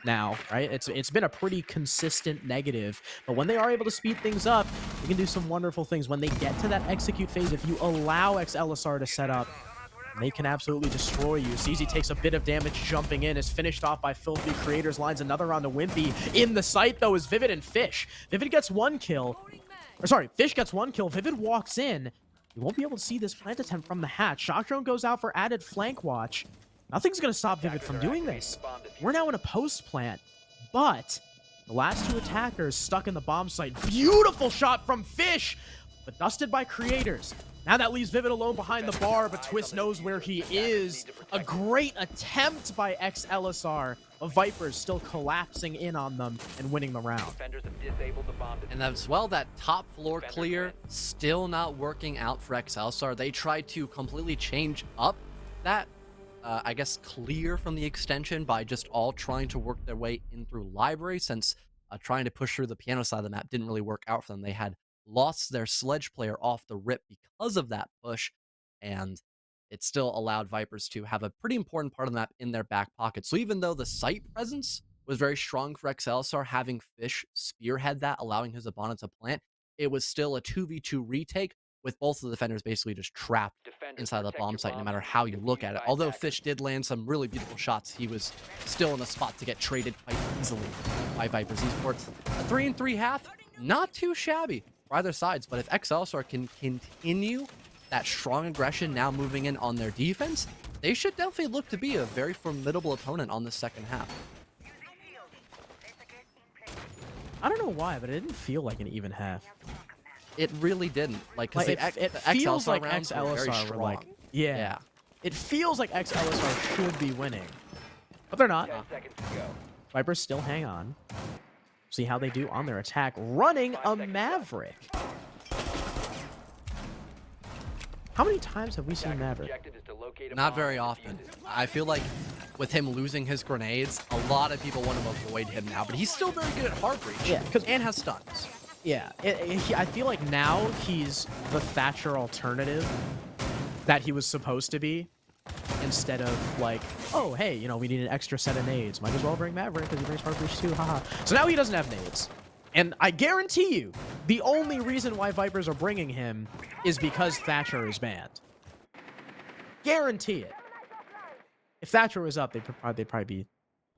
now, right? It's been a pretty consistent negative. But when they are able to speed things up, they can do some wonderful things. When they get to that execute phase, if you allow Ex-Elyssar to set up, they can absolutely destroy you. CZ takes a bit of damage jumping in, is finished off by Filthy Creators, lines another onto Wimpy. In the sight, though, is Vivid and Fish. Vivid gets one kill. Or sorry, Fish gets one kill. Vivid walks in. You won't be able to see this plant attempt from the hatch. Shock Drone goes out for added flank watch. Nothing's going to stop Vivid from doing this. We're now in a post plant, but the last two attackers stuck in the bomb site. Beautiful shot from Fish, but dusted by Creators. Now that leaves Vivid alone behind the bar, but Twist knows where he is. A great attempt by Ex-Elyssar. Vipers still collapsing in on them and winning the round. And as well, that top floor clear still not working out for Ex-Elyssar. They tried to completely change up that, I guess, clear from the extension by just all trying to work their way in through library, since trying to push through the piano side of the map didn't really work out for them. They had lost their sledge player off the rip because of that push, and it still allowed Vipers to have a pretty important part of the map in their back pocket. So even though the site presence was very strong for Ex-Elyssar, having Fish spearhead that, allowing his opponent to plant, it was still a 2v2 retake with both of the defenders basically just trapped inside the bomb site no matter how you look at it. Although Fish did land some really beautiful shots, he was still in a spot to get traded quite easily by Vipers Esports. A 3-3 half, not too shabby for either sides, but if Ex-Elyssar can continue that strong aggression now moving in on their defense, they should definitely look to be a very formidable opponent on the second half. I don't know why, but it didn't feel like an even half. It really didn't. Like, because it feels like Ex-Elyssar were like, yeah. It feels like Ex-Elyssar should be winning, but they're not. Vipers still hang on. See how they do on their attack, running a Maverick. How many times have we seen Maverick? Not very often. I feel like with him losing his grenades, a lot of people want to avoid him now, but he's still very good at hard reach. Yeah, and has stuns. Yeah, I feel like now he's the Thatcher alternative that he was supposed to be, instead of like, oh, hey, you know, we need an extra set of nades. Might as well bring Maverick because he brings hard reach too, haha. So now he doesn't have nades. And I guarantee you, the only reason why Vipers are bringing him is because Thatcher is banned. Guarantee it. If Thatcher was up, they'd probably be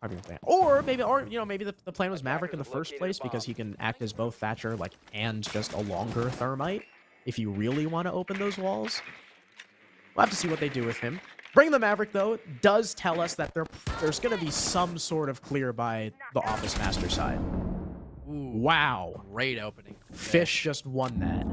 banned. Or maybe the plan was Maverick in the first place because he can act as both Thatcher and just a longer thermite if you really want to open those walls. We'll have to see what they do with him. Bring the Maverick, though, does tell us that there's going to be some sort of clear by the Office Master side. Ooh, wow. Great opening. Fish just won that.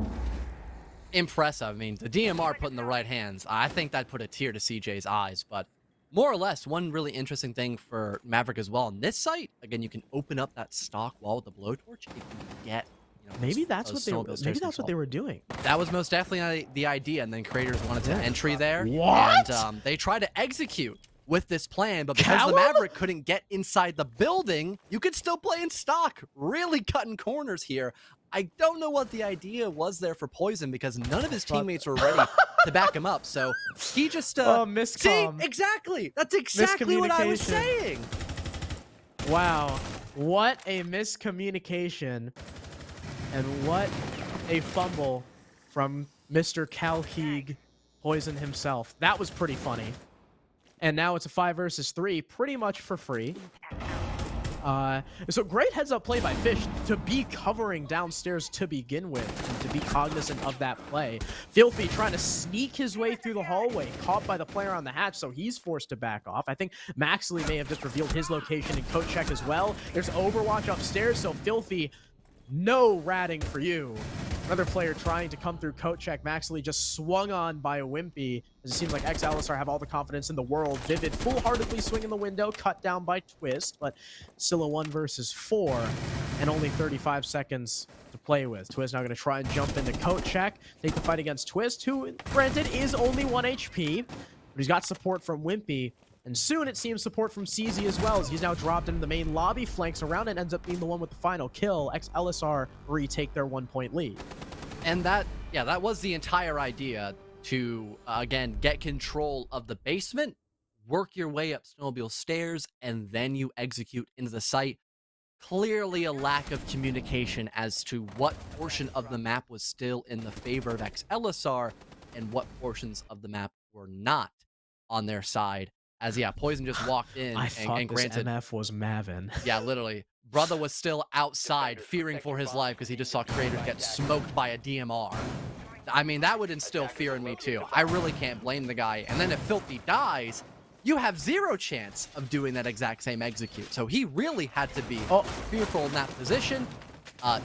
Impressive. I mean, the DMR put in the right hands. I think that put a tear to CJ's eyes, but more or less, one really interesting thing for Maverick as well on this site, again, you can open up that stock wall with the blowtorch if you get, you know, maybe that's what they were doing. That was most definitely the idea, and then creators wanted to entry there. What? And they tried to execute with this plan, but because the Maverick couldn't get inside the building, you could still play in stock. Really cutting corners here. I don't know what the idea was there for Poison because none of his teammates were ready to back him up. So he just miscomm. See, exactly. That's exactly what I was saying. Wow. What a miscommunication. And what a fumble from Mr. Calheeg Poison himself. That was pretty funny. And now it's a 5 versus 3, pretty much for free. So great heads up play by Fish to be covering downstairs to begin with and to be cognizant of that play. Filthy trying to sneak his way through the hallway, caught by the player on the hatch, so he's forced to back off. I think Maxley may have just revealed his location in coat check as well. There's Overwatch upstairs, so Filthy, no ratting for you. Another player trying to come through coat check. Maxley just swung on by a Wimpy. As it seems like Ex-Elyssar have all the confidence in the world. Vivid full-heartedly swinging the window, cut down by Twist, but still a 1 versus 4 and only 35 seconds to play with. Twist now going to try and jump into coat check, take the fight against Twist, who, granted, is only 1 HP, but he's got support from Wimpy. And soon it seems support from CZ as well, as he's now dropped into the main lobby, flanks around, and ends up being the one with the final kill. Ex-Elyssar retake their 1-point lead. And that was the entire idea, to, again, get control of the basement, work your way up snowmobile stairs, and then you execute into the site. Clearly a lack of communication as to what portion of the map was still in the favor of Ex-Elyssar and what portions of the map were not on their side. As Poison just walked in and granted, MF was Mavin. Yeah, literally. Brother was still outside fearing for his life because he just saw creators get smoked by a DMR. I mean, that would instill fear in me too. I really can't blame the guy. And then if Filthy dies, you have 0 chance of doing that exact same execute. So he really had to be fearful in that position.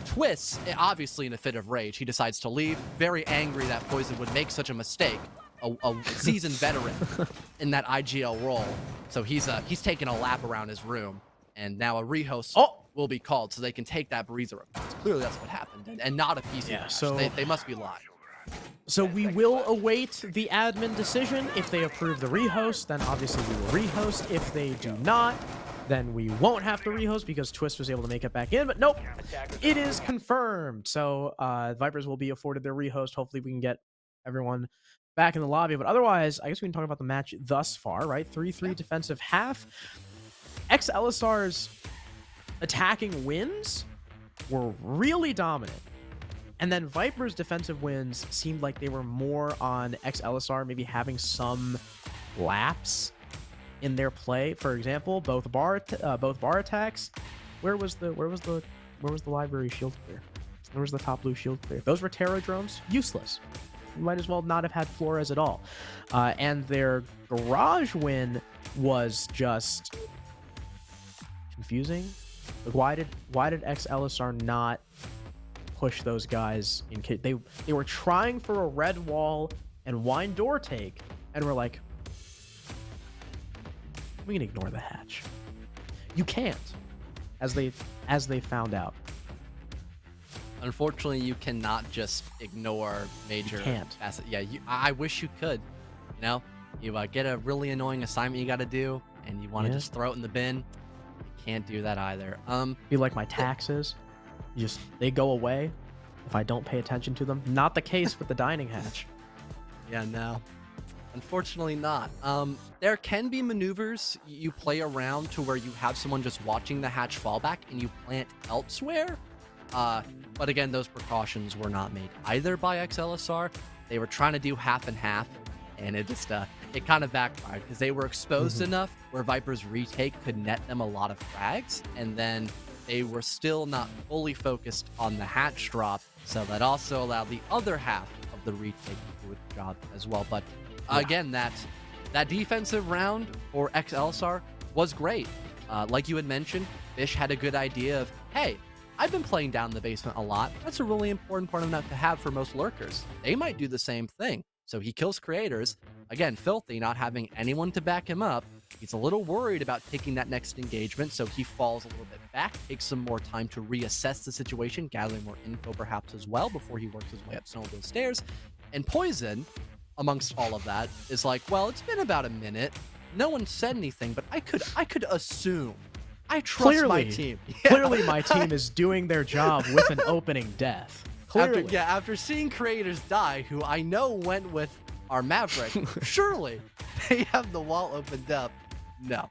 Twist, obviously in a fit of rage, he decides to leave. Very angry that Poison would make such a mistake. A seasoned veteran in that IGL role. So he's taking a lap around his room, and now a rehost will be called so they can take that Breezer. Clearly that's what happened, and not a PC match. So they must be lying. So we will await the admin decision. If they approve the rehost, then obviously we will rehost. If they do not, then we won't have to rehost because Twist was able to make it back in. But nope, it is confirmed. So Vipers will be afforded their rehost. Hopefully we can get everyone back in the lobby. But otherwise, I guess we can talk about the match thus far, right? 3-3 defensive half. Ex-Elyssar's attacking wins were really dominant. And then Viper's defensive wins seemed like they were more on Ex-Elyssar maybe having some lapse in their play. For example, both bar attacks. Where was the library shield clear? Where was the top blue shield clear? Those were Terra drones. Useless. You might as well not have had Flores at all. And their garage win was just confusing, Like, why did Ex-Elyssar not push those guys in case they were trying for a red wall and wine door take, and we're like, we can ignore the hatch. You can't, as they found out. Unfortunately, you cannot just ignore major. You can't. Yeah, I wish you could. You know, you get a really annoying assignment you got to do, and you want to just throw it in the bin. You can't do that either. Be like my taxes. They go away if I don't pay attention to them. Not the case with the dining hatch. Yeah, no. Unfortunately not. There can be maneuvers you play around to where you have someone just watching the hatch fallback and you plant elsewhere. But again, those precautions were not made either by Ex-Elyssar. They were trying to do half and half, and it just it kind of backfired because they were exposed enough where Viper's retake could net them a lot of frags, and then they were still not fully focused on the hatch drop, so that also allowed the other half of the retake to do its job as well. But again, that defensive round for Ex-Elyssar was great. Like you had mentioned, Fish had a good idea of, hey, I've been playing down the basement a lot. That's a really important part of that to have for most lurkers. They might do the same thing. So he kills creators. Again, Filthy not having anyone to back him up. He's a little worried about taking that next engagement, so he falls a little bit back, takes some more time to reassess the situation, gathering more info perhaps as well before he works his way up some of those stairs. And Poison, amongst all of that, is like, well, it's been about a minute. No one said anything, but I could assume. I trust my team. Yeah. Clearly my team is doing their job with an opening death. Clearly. After seeing creators die, who I know went with our Maverick, surely they have the wall opened up. No,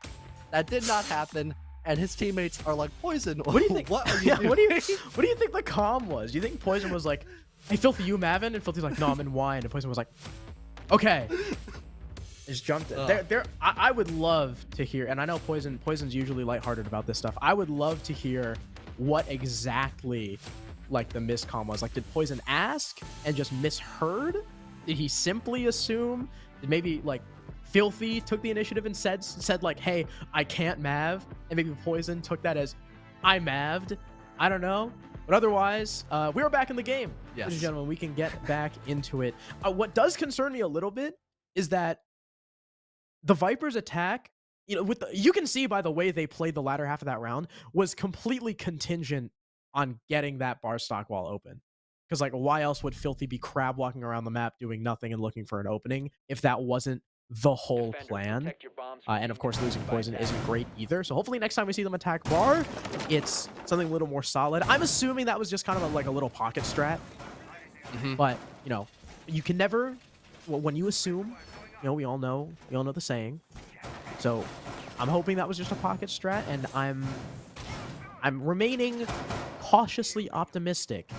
that did not happen. And his teammates are like, Poison, what do you think? What are you doing? What do you think the comm was? Do you think Poison was like, hey, Filthy, you Mavin? And Filthy's like, no, I'm in wine. And Poison was like, okay. Just jumped in. I would love to hear, and I know Poison's usually lighthearted about this stuff. I would love to hear what exactly like the miscomm was. Like, did Poison ask and just misheard? Did he simply assume? Did maybe like Filthy took the initiative and said like, hey, I can't Mav, and maybe Poison took that as I Mav'd? I don't know. But otherwise, we are back in the game. Yes. Ladies and gentlemen, we can get back into it. What does concern me a little bit is that the Vipers' attack, you can see by the way they played the latter half of that round, was completely contingent on getting that bar stock wall open. Because like, why else would Filthy be crab walking around the map doing nothing and looking for an opening if that wasn't the whole plan? And of course, losing Poison isn't great either. So hopefully next time we see them attack bar, it's something a little more solid. I'm assuming that was just kind of like a little pocket strat. But you can never, when you assume. We all know the saying. So I'm hoping that was just a pocket strat, and I'm remaining cautiously optimistic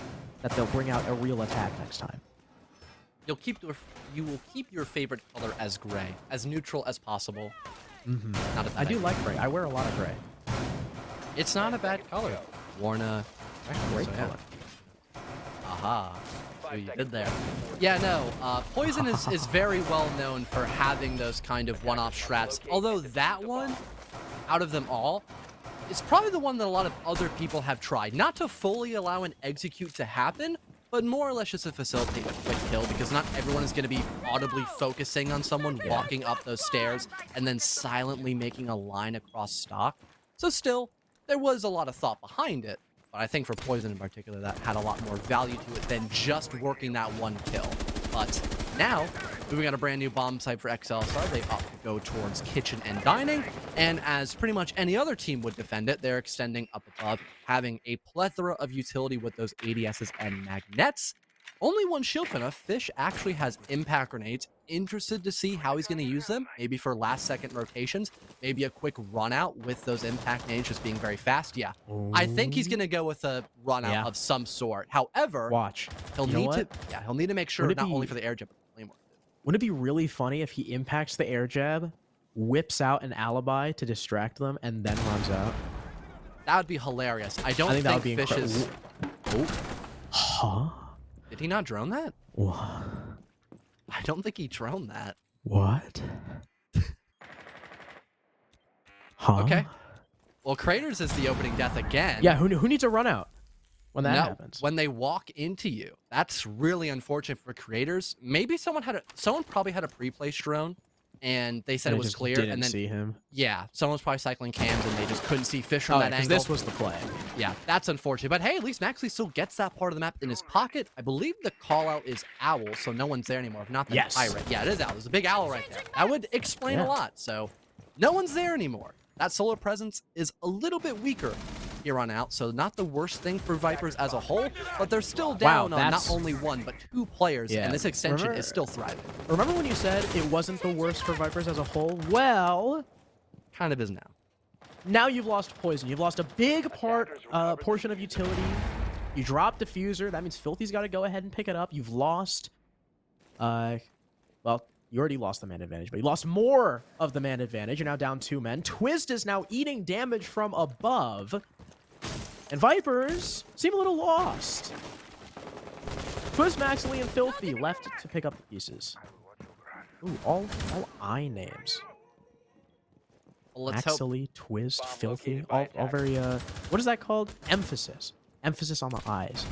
that they'll bring out a real attack next time. You will keep your favorite color as gray, as neutral as possible. I do like gray. I wear a lot of gray. It's not a bad color. Worn a great color. Aha. You did there. Yeah, no, Poison is very well known for having those kind of one-off strats, although that one, out of them all, is probably the one that a lot of other people have tried. Not to fully allow an execute to happen, but more or less just to facilitate a quick kill, because not everyone is going to be audibly focusing on someone walking up those stairs and then silently making a line across stock. So still, there was a lot of thought behind it. But I think for Poison in particular, that had a lot more value to it than just working that one kill. But now, moving on a brand new bomb site for Ex-Elyssar, they opt to go towards kitchen and dining. And as pretty much any other team would defend it, they're extending up above, having a plethora of utility with those ADSs and magnets. Only one shield enough. Fish actually has impact grenades. Interested to see how he's going to use them. Maybe for last second rotations. Maybe a quick run out with those impact grenades just being very fast. Yeah. Ooh. I think he's going to go with a run out of some sort. However, he'll need to make sure not only for the air jab, but the Claymore. Wouldn't it be really funny if he impacts the air jab, whips out an alibi to distract them, and then runs out? That would be hilarious. I don't think that would be Fish is... Huh? Did he not drone that? What? I don't think he droned that. What? Huh? Okay. Well, Craters is the opening death again. Yeah, who needs a run out when that happens? When they walk into you. That's really unfortunate for Creators. Maybe someone probably had a pre-placed drone, and they said it was clear, didn't and then see him. Yeah, someone's probably cycling cams, and they just couldn't see Fish from that angle. This was the play. Yeah, that's unfortunate. But hey, at least Maxley still gets that part of the map in his pocket. I believe the call out is Owl, so no one's there anymore. If not, the Pirate. Yeah, it is Owl. There's a big owl right there. That would explain a lot. So no one's there anymore. That solar presence is a little bit weaker here on out, so not the worst thing for Vipers as a whole, but they're still down on not only one, but two players, and this extension is still thriving. Remember when you said it wasn't the worst for Vipers as a whole? Well, kind of is now. Now you've lost Poison. You've lost a big portion of utility. You dropped Diffuser. That means Filthy's got to go ahead and pick it up. You've lost, well, you already lost the man advantage, but you lost more of the man advantage. You're now down 2 men. Twist is now eating damage from above. And Vipers seem a little lost. Twist, Maxley, and Filthy left to pick up the pieces. Ooh, all I names. Well, Maxley, Twist, Filthy, all very, what is that called? Emphasis. Emphasis on the eyes.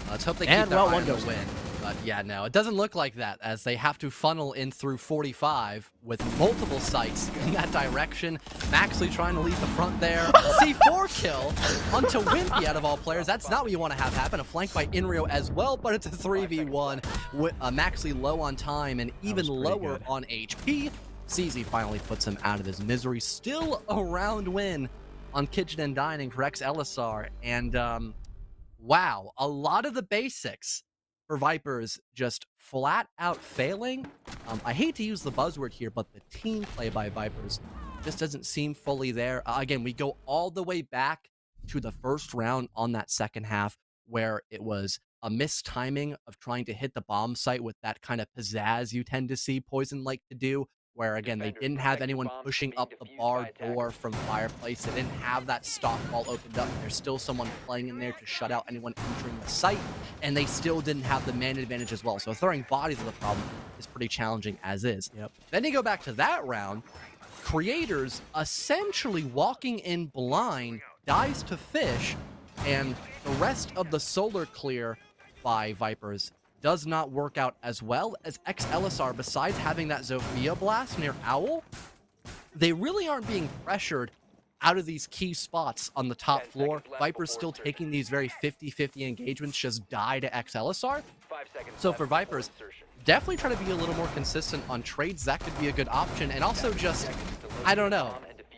Let's hope they keep their eye on the win. But yeah, no, it doesn't look like that, as they have to funnel in through 45 with multiple sights in that direction. Maxley trying to lead the front there. C4 kill onto Wimpy out of all players. That's not what you want to have happen. A flank by Inrio as well, but it's a 3v1. With Maxley low on time and even lower on HP. CZ finally puts him out of his misery. Still a round win on Kitchen and Dining for Ex-Elyssar. And wow, a lot of the basics for Vipers just flat out failing. I hate to use the buzzword here, but the team play by Vipers just doesn't seem fully there. Again, we go all the way back to the first round on that second half, where it was a mistiming of trying to hit the bomb site with that kind of pizzazz you tend to see Poison like to do, where again, they didn't have anyone pushing up the bar door from Fireplace. They didn't have that stock wall opened up. There's still someone playing in there to shut out anyone entering the site, and they still didn't have the man advantage as well. So throwing bodies is the problem is pretty challenging as is. Then you go back to that round, Creators essentially walking in blind, dies to Fish, and the rest of the solar clear by Vipers does not work out as well as Ex-Elyssar. Besides having that Zofia blast near Owl, they really aren't being pressured out of these key spots on the top floor. Vipers still taking these very 50-50 engagements, just die to Ex-Elyssar. So for Vipers, definitely try to be a little more consistent on trades. That could be a good option. And also just, I don't know,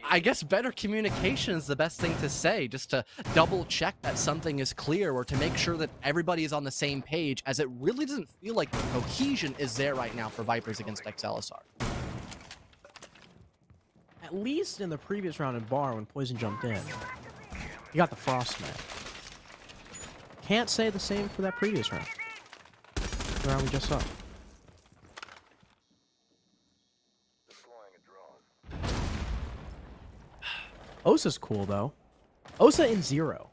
I guess better communication is the best thing to say, just to double check that something is clear, or to make sure that everybody is on the same page, as it really doesn't feel like the cohesion is there right now for Vipers against Ex-Elyssar. At least in the previous round in Bar, when Poison jumped in, he got the Frostman. Can't say the same for that previous round. The round we just saw. Osa's cool, though. Osa in 0.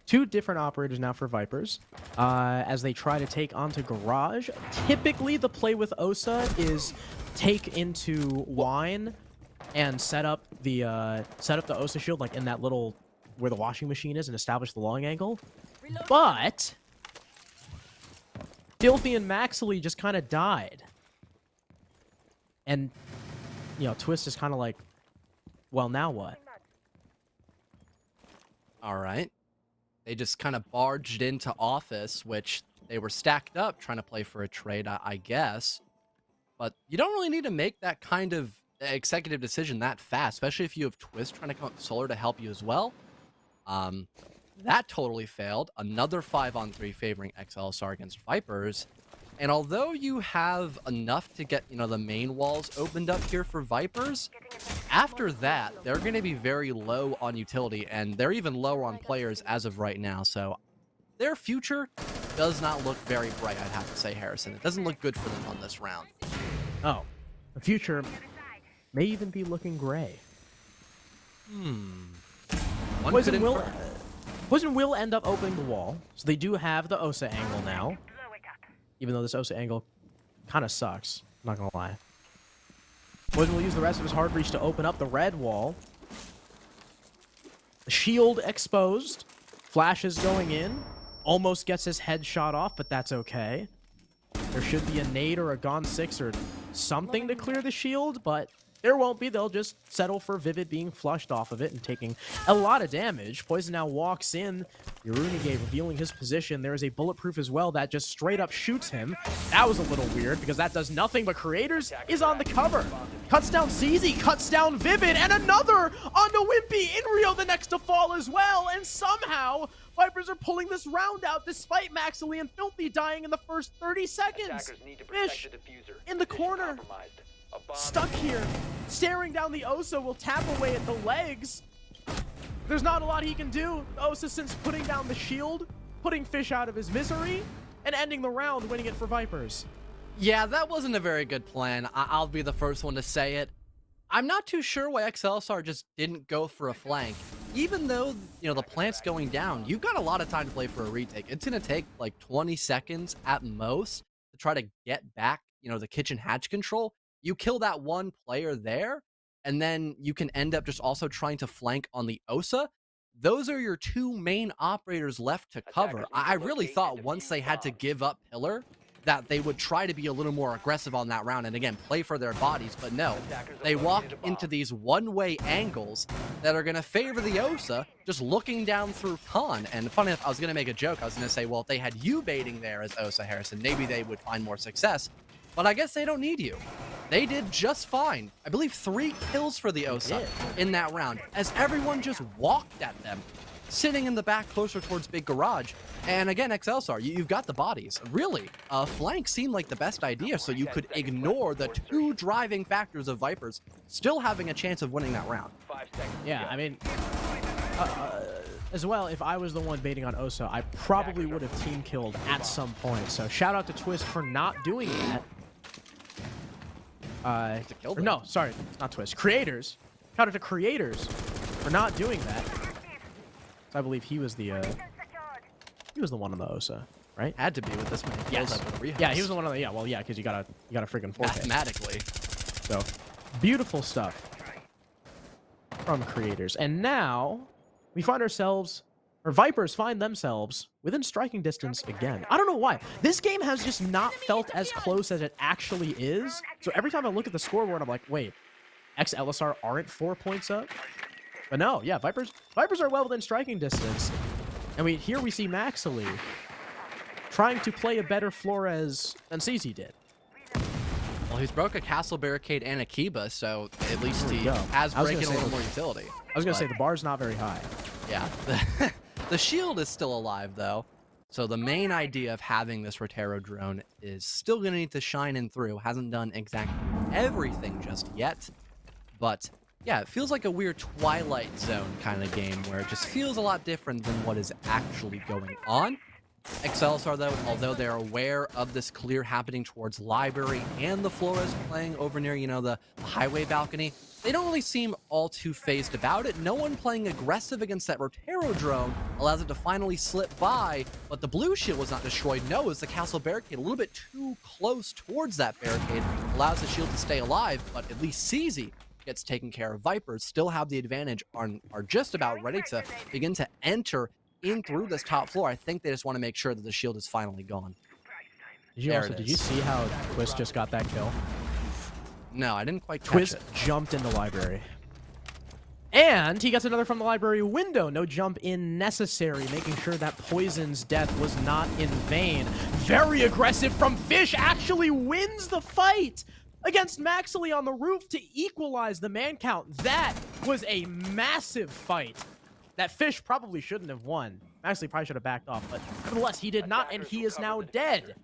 2 different operators now for Vipers as they try to take onto Garage. Typically, the play with Osa is take into Wine and set up the Osa shield like in that little where the washing machine is and establish the long angle. But Filthy and Maxley just kind of died. And, you know, Twist is kind of like, well, now what? All right. They just kind of barged into Office, which they were stacked up trying to play for a trade, I guess. But you don't really need to make that kind of executive decision that fast, especially if you have Twist trying to come up Solar to help you as well. That totally failed. Another 5-on-3 favoring Ex-Elyssar against Vipers. And although you have enough to get, you know, the main walls opened up here for Vipers, after that, they're going to be very low on utility, and they're even lower on players as of right now. So their future does not look very bright, I'd have to say, Harrison. It doesn't look good for them on this round. Oh, the future may even be looking gray. Poison will end up opening the wall, so they do have the Osa angle now. Even though this Osa angle kind of sucks, I'm not gonna lie. Poison will use the rest of his hard reach to open up the red wall. The shield exposed. Flash is going in. Almost gets his head shot off, but that's okay. There should be a nade or a Gone 6 or something to clear the shield, but there won't be. They'll just settle for Vivid being flushed off of it and taking a lot of damage. Poison now walks in. Yorunige revealing his position. There is a bulletproof as well that just straight up shoots him. That was a little weird because that does nothing, but Creators is on the cover. Cuts down CZ, cuts down Vivid, and another onto Wimpy. Inrio the next to fall as well, and somehow Vipers are pulling this round out despite Maxily and Filthy dying in the first 30 seconds. Fish in the corner, stuck here, staring down the Osa, will tap away at the legs. There's not a lot he can do. Osa since putting down the shield, putting Fish out of his misery, and ending the round, winning it for Vipers. Yeah, that wasn't a very good plan. I'll be the first one to say it. I'm not too sure why Ex-Elyssar just didn't go for a flank. Even though, you know, the plant's going down, you've got a lot of time to play for a retake. It's going to take like 20 seconds at most to try to get back, you know, the kitchen hatch control. You kill that one player there, and then you can end up just also trying to flank on the Osa. Those are your two main operators left to cover. I really thought once they had to give up Pillar, that they would try to be a little more aggressive on that round and again play for their bodies, but no, they walk into these one-way angles that are going to favor the Osa just looking down through Con. And funny enough, I was going to make a joke. I was going to say, well, if they had you baiting there as Osa Harrison, maybe they would find more success, but I guess they don't need you. They did just fine. I believe 3 kills for the Osa in that round as everyone just walked at them, sitting in the back closer towards Big Garage. And again, Ex-Elyssar, you've got the bodies. Really, flank seemed like the best idea, so you could ignore the 2 driving factors of Vipers still having a chance of winning that round. Yeah, I mean, as well, if I was the one baiting on Osa, I probably would have team killed at some point. So shout out to Twist for not doing that. No, sorry, not Twist. Creators. Shout out to Creators for not doing that. So I believe he was the one on the Osa, right? Had to be with this many kills up with rehosts. Yeah, he was the one on the, yeah, well, yeah, because you got a freaking 4K. Mathematically. So, beautiful stuff from Creators. And now, we find ourselves, or Vipers find themselves within striking distance again. I don't know why. This game has just not felt as close as it actually is. So every time I look at the scoreboard, I'm like, wait, Ex-Elyssar aren't 4 points up? But no, yeah, Vipers are well within striking distance. And here we see Maxily trying to play a better Flores than CZ did. Well, he's broke a castle barricade and a Kiba, so at least he has breaking a little more utility. I was going to say, the bar's not very high. Yeah. The shield is still alive, though. So the main idea of having this Rotero drone is still going to need to shine in through. Hasn't done exactly everything just yet. But yeah, it feels like a weird Twilight Zone kind of game where it just feels a lot different than what is actually going on. Ex-Elyssar, though, although they're aware of this clear happening towards Library and the Flores playing over near, you know, the highway balcony, they don't really seem all too phased about it. No one playing aggressive against that Rotero drone allows it to finally slip by, but the blue shield was not destroyed. No, it's the castle barricade a little bit too close towards that barricade, allows the shield to stay alive, but at least CZ gets taken care of. Vipers still have the advantage, are just about ready to begin to enter in through this top floor. I think they just want to make sure that the shield is finally gone. Did you see how Twist just got that kill? No, I didn't quite catch Twist it. jumped in the library. And he gets another from the library window. No jump in necessary, making sure that Poison's death was not in vain. Very aggressive from Fish, actually wins the fight against Maxily on the roof to equalize the man count. That was a massive fight that Fish probably shouldn't have won. Maxily probably should have backed off, but nevertheless, he did not, and he is now dead.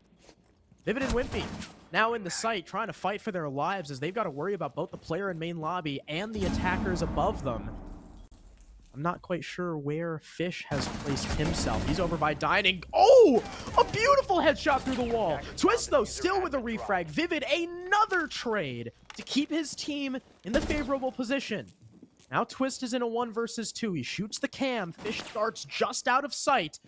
Vivid and Wimpy now in the site, trying to fight for their lives as they've got to worry about both the player in main lobby and the attackers above them. I'm not quite sure where Fish has placed himself. He's over by Dining. Oh, a beautiful headshot through the wall. Twist, though, still with a refrag. Vivid, another trade to keep his team in the favorable position. Now Twist is in a 1 versus 2. He shoots the cam. Fish darts just out of sight.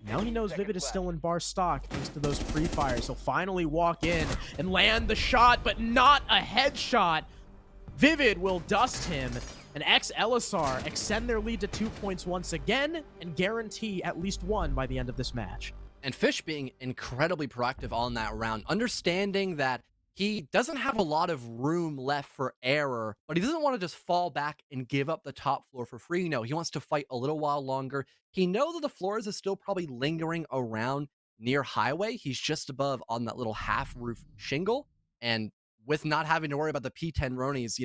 Now he knows Vivid is still in bar stock thanks to those pre-fires. He'll finally walk in and land the shot, but not a headshot. Vivid will dust him, And Ex-Elyssar extend their lead to 2 points once again and guarantee at least one by the end of this match. And Fish being incredibly proactive on that round, understanding that he doesn't have a lot of room left for error, but he doesn't want to just fall back and give up the top floor for free. No, he wants to fight a little while longer. He knows that the floors is still probably lingering around near highway. He's just above on that little half roof shingle. And with not having to worry about the P10 Roni's,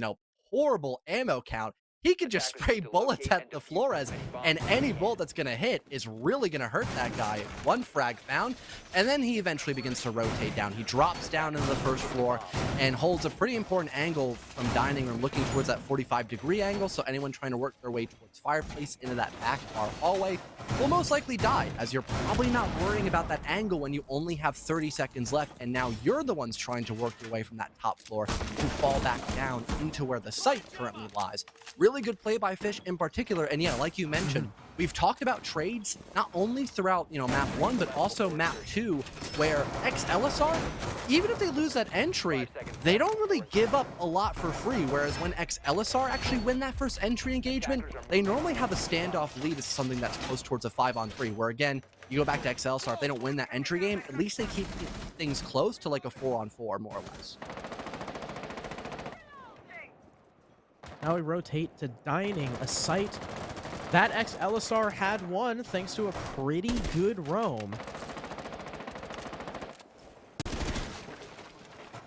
horrible ammo count, he could just spray bullets at the Flores, and any bullet that's going to hit is really going to hurt that guy. One frag found, and then he eventually begins to rotate down. He drops down into the first floor and holds a pretty important angle from dining room, looking towards that 45-degree angle, so anyone trying to work their way towards fireplace into that back bar hallway will most likely die, as you're probably not worrying about that angle when you only have 30 seconds left, and now you're the ones trying to work your way from that top floor to fall back down into where the site currently lies. Really good play by Fish in particular, and yeah, like you mentioned, we've talked about trades not only throughout map 1 but also map 2, where Ex-Elyssar, even if they lose that entry, they don't really give up a lot for free, whereas when Ex-Elyssar actually win that first entry engagement, they normally have a standoff lead as something that's close towards a 5-on-3, where again, you go back to Ex-Elyssar, if they don't win that entry game, at least they keep things close to like a 4-on-4 more or less. Now we rotate to dining, a site that Ex-Elyssar had won thanks to a pretty good roam.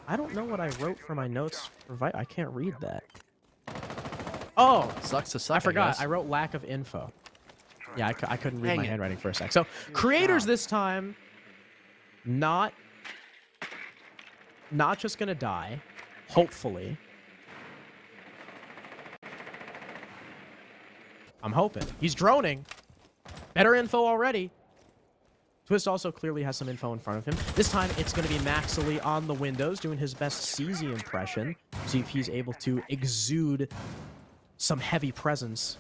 I don't know what I wrote for my notes for I can't read that. Oh, sucks to suck. I forgot. I wrote lack of info. Yeah, I couldn't read my handwriting for a sec. So creators this time, not just gonna die, hopefully. I'm hoping. He's droning. Better info already. Twist also clearly has some info in front of him. This time, it's going to be Maxily on the windows, doing his best CZ impression. See if he's able to exude some heavy presence.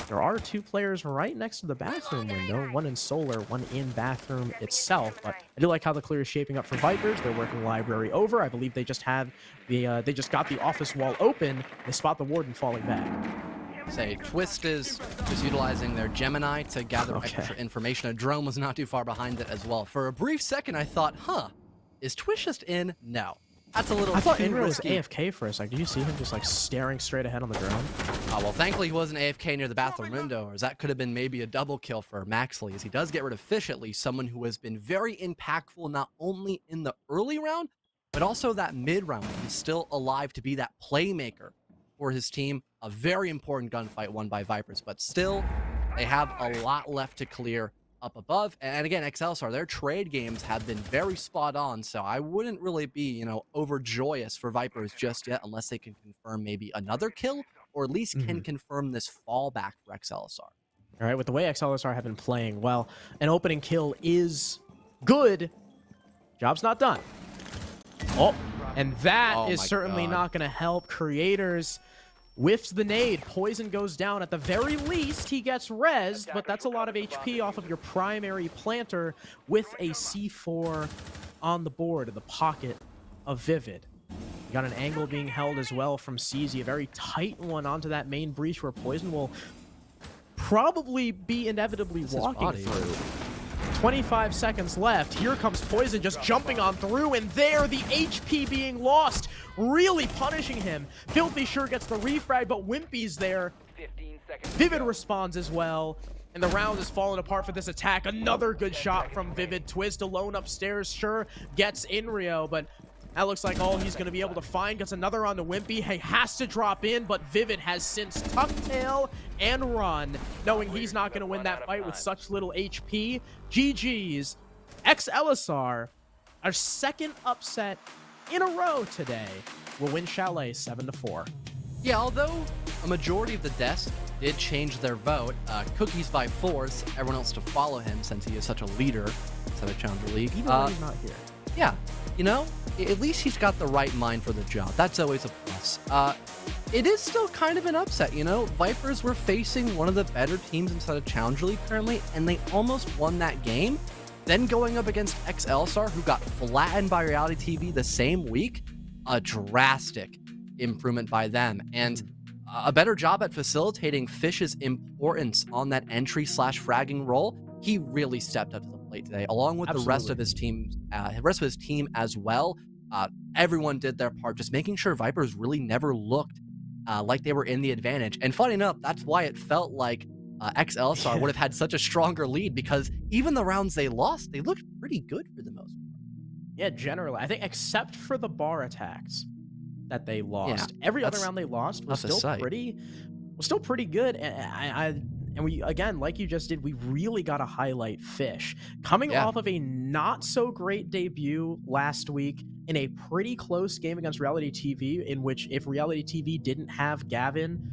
There are 2 players right next to the bathroom window, one in solar, one in bathroom itself. But I do like how the clear is shaping up for Vipers. They're working library over. I believe they just have the they just got the office wall open. They spot the warden falling back. Say Twist is utilizing their Gemini to gather extra information. A drone was not too far behind it as well. For a brief second, I thought, is Twist just in? No. That's a little I thought too Inra was risky. AFK for a sec. Did you see him just like staring straight ahead on the drone? Oh, well, thankfully he wasn't AFK near the bathroom window, or that could have been maybe a double kill for Maxley, as he does get rid of Fish, at least someone who has been very impactful not only in the early round, but also that mid round. He's still alive to be that playmaker for his team. A very important gunfight won by Vipers, but still, they have a lot left to clear up above. And again, Ex-Elyssar, their trade games have been very spot on, so I wouldn't really be, overjoyous for Vipers just yet, unless they can confirm maybe another kill, or at least can confirm this fallback for Ex-Elyssar. All right, with the way Ex-Elyssar have been playing, well, an opening kill is good. Job's not done. Oh, and that is certainly not going to help creators. Whiffs the nade. Poison goes down. At the very least, he gets rezzed, but that's a lot of HP off of your primary planter with a C4 on the board in the pocket of Vivid. You got an angle being held as well from CZ, a very tight one onto that main breach where Poison will probably be inevitably walking through. 25 seconds left. Here comes Poison just jumping on through, and there, the HP being lost, really punishing him. Filthy sure gets the refrag, but Wimpy's there. 15 seconds Vivid responds as well, and the round is falling apart for this attack. Another good shot from Vivid. Twist alone upstairs, sure, gets Inrio, but that looks like all he's going to be able to find. Gets another on to Wimpy. He has to drop in, but Vivid has since tucked tail and run, knowing he's not going to win that fight with such little HP. GG's. Ex-Elyssar, our second upset in a row today, will win Chalet 7-4. Yeah, although a majority of the desks did change their vote, Cookies by force everyone else to follow him since he is such a leader inside of Challenger League. Even when he's not here. Yeah, at least he's got the right mind for the job. That's always a plus. It is still kind of an upset, Vipers were facing one of the better teams inside of Challenger League currently, and they almost won that game. Then going up against Ex-Elyssar, who got flattened by Reality TV the same week, a drastic improvement by them. And a better job at facilitating Fish's importance on that entry/fragging role. He really stepped up to the plate today, along with the rest of his team, as well. Everyone did their part, just making sure Vipers really never looked like they were in the advantage. And funny enough, that's why it felt like Ex-Elyssar would have had such a stronger lead, because even the rounds they lost, they looked pretty good for the most part. Yeah, generally, I think except for the bar attacks that they lost, every other round they lost was still pretty good. And we, again, like you just did, we really got to highlight Fish coming off of a not so great debut last week in a pretty close game against Reality TV, in which if Reality TV didn't have Gavin,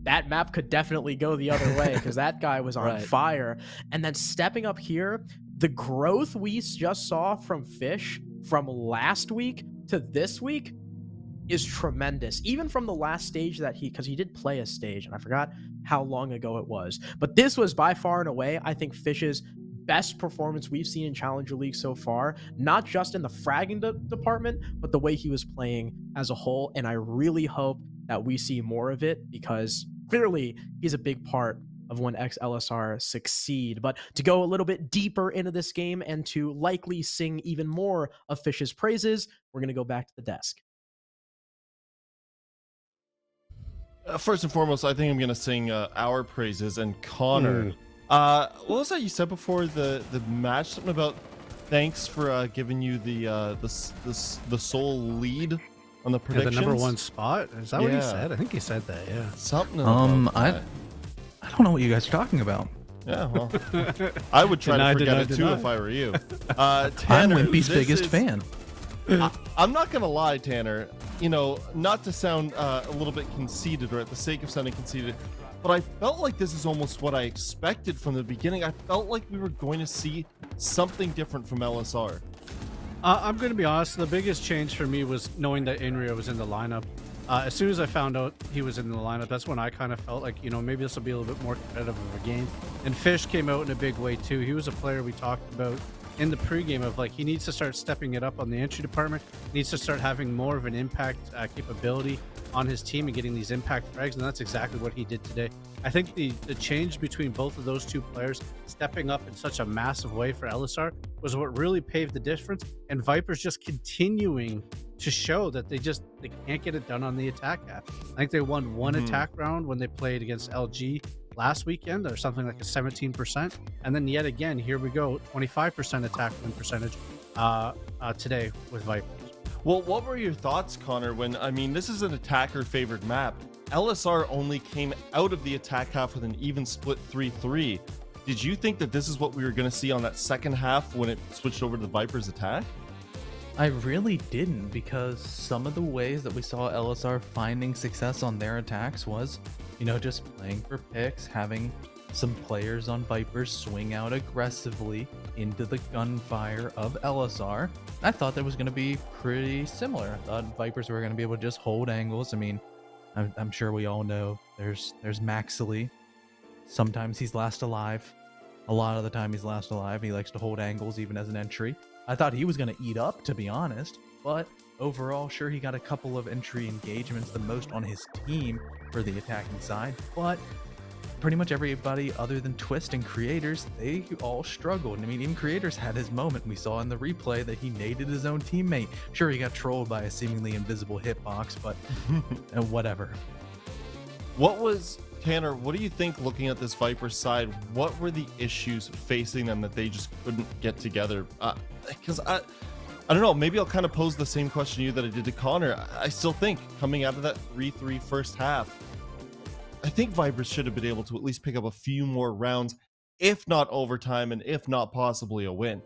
that map could definitely go the other way, because that guy was on fire. And then stepping up here, the growth we just saw from Fish from last week to this week is tremendous. Even from the last stage that because he did play a stage, and I forgot how long ago it was. But this was by far and away, I think, Fish's best performance we've seen in Challenger League so far, not just in the fragging department, but the way he was playing as a whole. And I really hope that we see more of it, because clearly he's a big part of when Ex-Elyssar succeed. But to go a little bit deeper into this game and to likely sing even more of Fish's praises, we're going to go back to the desk. First and foremost, I think I'm going to sing our praises. And Connor, what was that you said before the match? Something about thanks for giving you the sole lead on the predictions? The number one spot? Is that what he said? I think he said that, Something about that. I don't know what you guys are talking about. Yeah, well, I would try to forget it too if I were you. Tanner, I'm Wimpy's biggest fan. I'm not going to lie, Tanner. You know, not to sound a little bit conceited, or at the sake of sounding conceited, but I felt like this is almost what I expected from the beginning. I felt like we were going to see something different from LSR. I'm going to be honest. The biggest change for me was knowing that Inrio was in the lineup. As soon as I found out he was in the lineup, that's when I kind of felt like, you know, maybe this will be a little bit more competitive of a game. And Fish came out in a big way too. He was a player we talked about in the pregame of like, he needs to start stepping it up on the entry department, needs to start having more of an impact capability on his team and getting these impact frags, and that's exactly what he did today. I think the change between both of those two players stepping up in such a massive way for Elyssar was what really paved the difference, and Vipers just continuing to show that they can't get it done on the attack half. I think they won one attack round when they played against LG last weekend, or something like a 17%, and then yet again, here we go, 25% attack win percentage today with Vipers. Well, what were your thoughts, Connor, when, I mean, this is an attacker-favored map. LSR only came out of the attack half with an even split 3-3. Did you think that this is what we were going to see on that second half when it switched over to the Vipers attack? I really didn't, because some of the ways that we saw LSR finding success on their attacks was, you know, just playing for picks, having some players on Vipers swing out aggressively into the gunfire of LSR. I thought that was going to be pretty similar. I thought Vipers were going to be able to just hold angles. I mean, I'm sure we all know there's Maxley. Sometimes he's last alive. A lot of the time he's last alive. He likes to hold angles even as an entry. I thought he was going to eat up, to be honest, but overall, sure, he got a couple of entry engagements, the most on his team for the attacking side, but pretty much everybody other than Twist and Creators, they all struggled. I mean, even Creators had his moment. We saw in the replay that he naded his own teammate. Sure, he got trolled by a seemingly invisible hitbox, but whatever. Tanner, what do you think, looking at this Viper side, what were the issues facing them that they just couldn't get together? Because I don't know, maybe I'll kind of pose the same question to you that I did to Connor. I still think coming out of that 3-3 first half, I think Vipers should have been able to at least pick up a few more rounds, if not overtime, and if not possibly a win.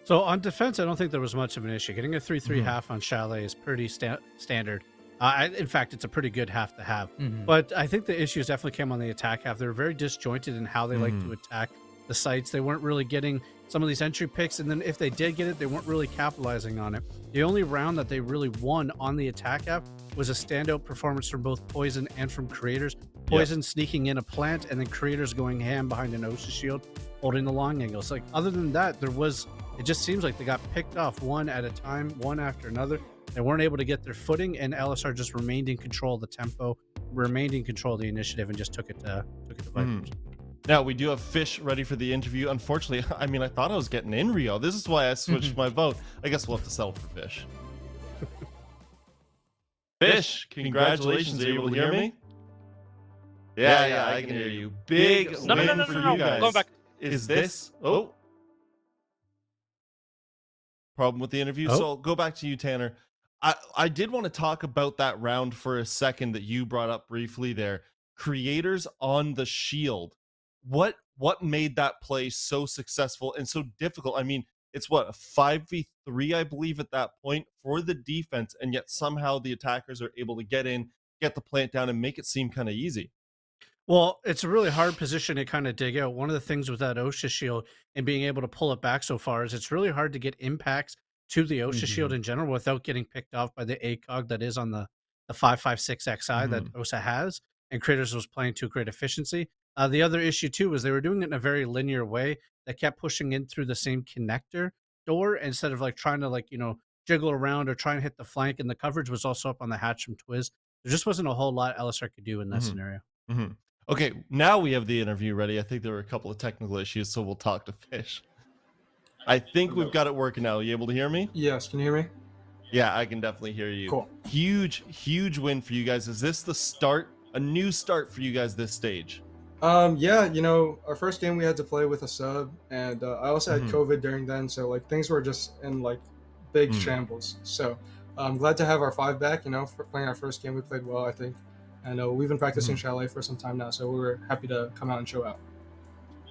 So on defense, I don't think there was much of an issue. Getting a 3-3 half on Chalet is pretty standard. In fact, it's a pretty good half to have. But I think the issues definitely came on the attack half. They were very disjointed in how they like to attack the sites. They weren't really getting some of these entry picks, and then if they did get it, they weren't really capitalizing on it. The only round that they really won on the attack half was a standout performance from both Poison and from Creators. Poison sneaking in a plant, and then Creators going ham behind an Osa shield, holding the long angles. Like, other than that, it just seems like they got picked off one at a time, one after another. They weren't able to get their footing, and Elyssar just remained in control of the tempo, remained in control of the initiative, and just took it to Vipers. Now, we do have Fish ready for the interview. Unfortunately, I mean, I thought I was getting in Rio. This is why I switched my vote. I guess we'll have to settle for Fish. Fish, congratulations. Are you able to hear me? Yeah, I can hear you. Big win for you guys. Going back. Is this... Oh. Problem with the interview. So I'll go back to you, Tanner. I did want to talk about that round for a second that you brought up briefly there. Creators on the shield. What made that play so successful and so difficult? I mean, it's what, a 5v3, I believe, at that point for the defense, and yet somehow the attackers are able to get in, get the plant down, and make it seem kind of easy. Well, it's a really hard position to kind of dig out. One of the things with that OSHA shield and being able to pull it back so far is it's really hard to get impacts to the OSHA shield in general without getting picked off by the ACOG that is on the 556 XI that OSA has, and Creators was playing to great efficiency. The other issue too was they were doing it in a very linear way that kept pushing in through the same connector door instead of like trying to like, you know, jiggle around or try and hit the flank, and the coverage was also up on the hatch from Twiz. There just wasn't a whole lot Elyssar could do in that scenario. Okay, now we have the interview ready. I think there were a couple of technical issues, so we'll talk to Fish. I think we've got it working now. Are you able to hear me? Yes, can you hear me? Yeah, I can definitely hear you. Cool. Huge win for you guys. Is this the start, a new start for you guys this stage? Yeah, you know, our first game we had to play with a sub, and I also had COVID during then, so like things were just in like big shambles. So I'm glad to have our 5 back, you know, for playing our first game. We played well, I think. And we've been practicing Chalet for some time now, so we were happy to come out and show out.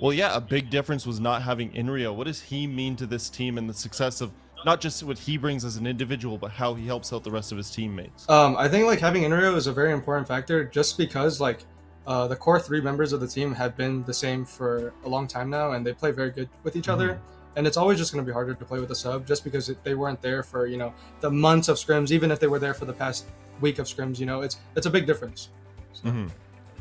Well, yeah, a big difference was not having Inrio. What does he mean to this team and the success of not just what he brings as an individual, but how he helps out the rest of his teammates? I think like having Inrio is a very important factor, just because like the core 3 members of the team have been the same for a long time now, and they play very good with each other. And it's always just going to be harder to play with a sub, just because they weren't there for, you know, the months of scrims, even if they were there for the past week of scrims. You know, it's a big difference. So.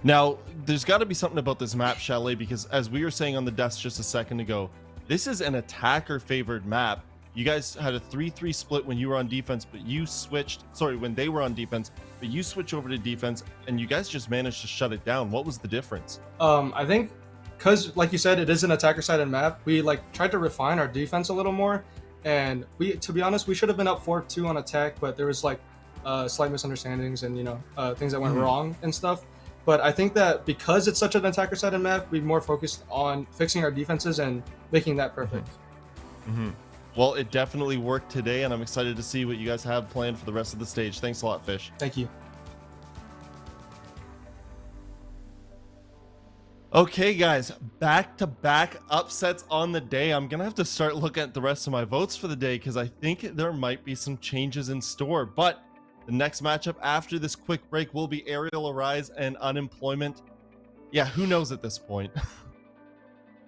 Now, there's got to be something about this map, Chalet, because as we were saying on the desk just a second ago, this is an attacker-favored map. You guys had a 3-3 split when you were on defense, but you switched, sorry, when they were on defense, but you switched over to defense, and you guys just managed to shut it down. What was the difference? I think because, like you said, it is an attacker-sided map, we like tried to refine our defense a little more, and to be honest, we should have been up 4-2 on attack, but there was like slight misunderstandings and, you know, things that went wrong and stuff. But I think that because it's such an attacker-sided map, we're more focused on fixing our defenses and making that perfect. Well, it definitely worked today, and I'm excited to see what you guys have planned for the rest of the stage. Thanks a lot, Fish. Thank you. Okay, guys, back-to-back upsets on the day. I'm going to have to start looking at the rest of my votes for the day because I think there might be some changes in store. But the next matchup after this quick break will be Aerial Arise and Unemployment. Yeah, who knows at this point?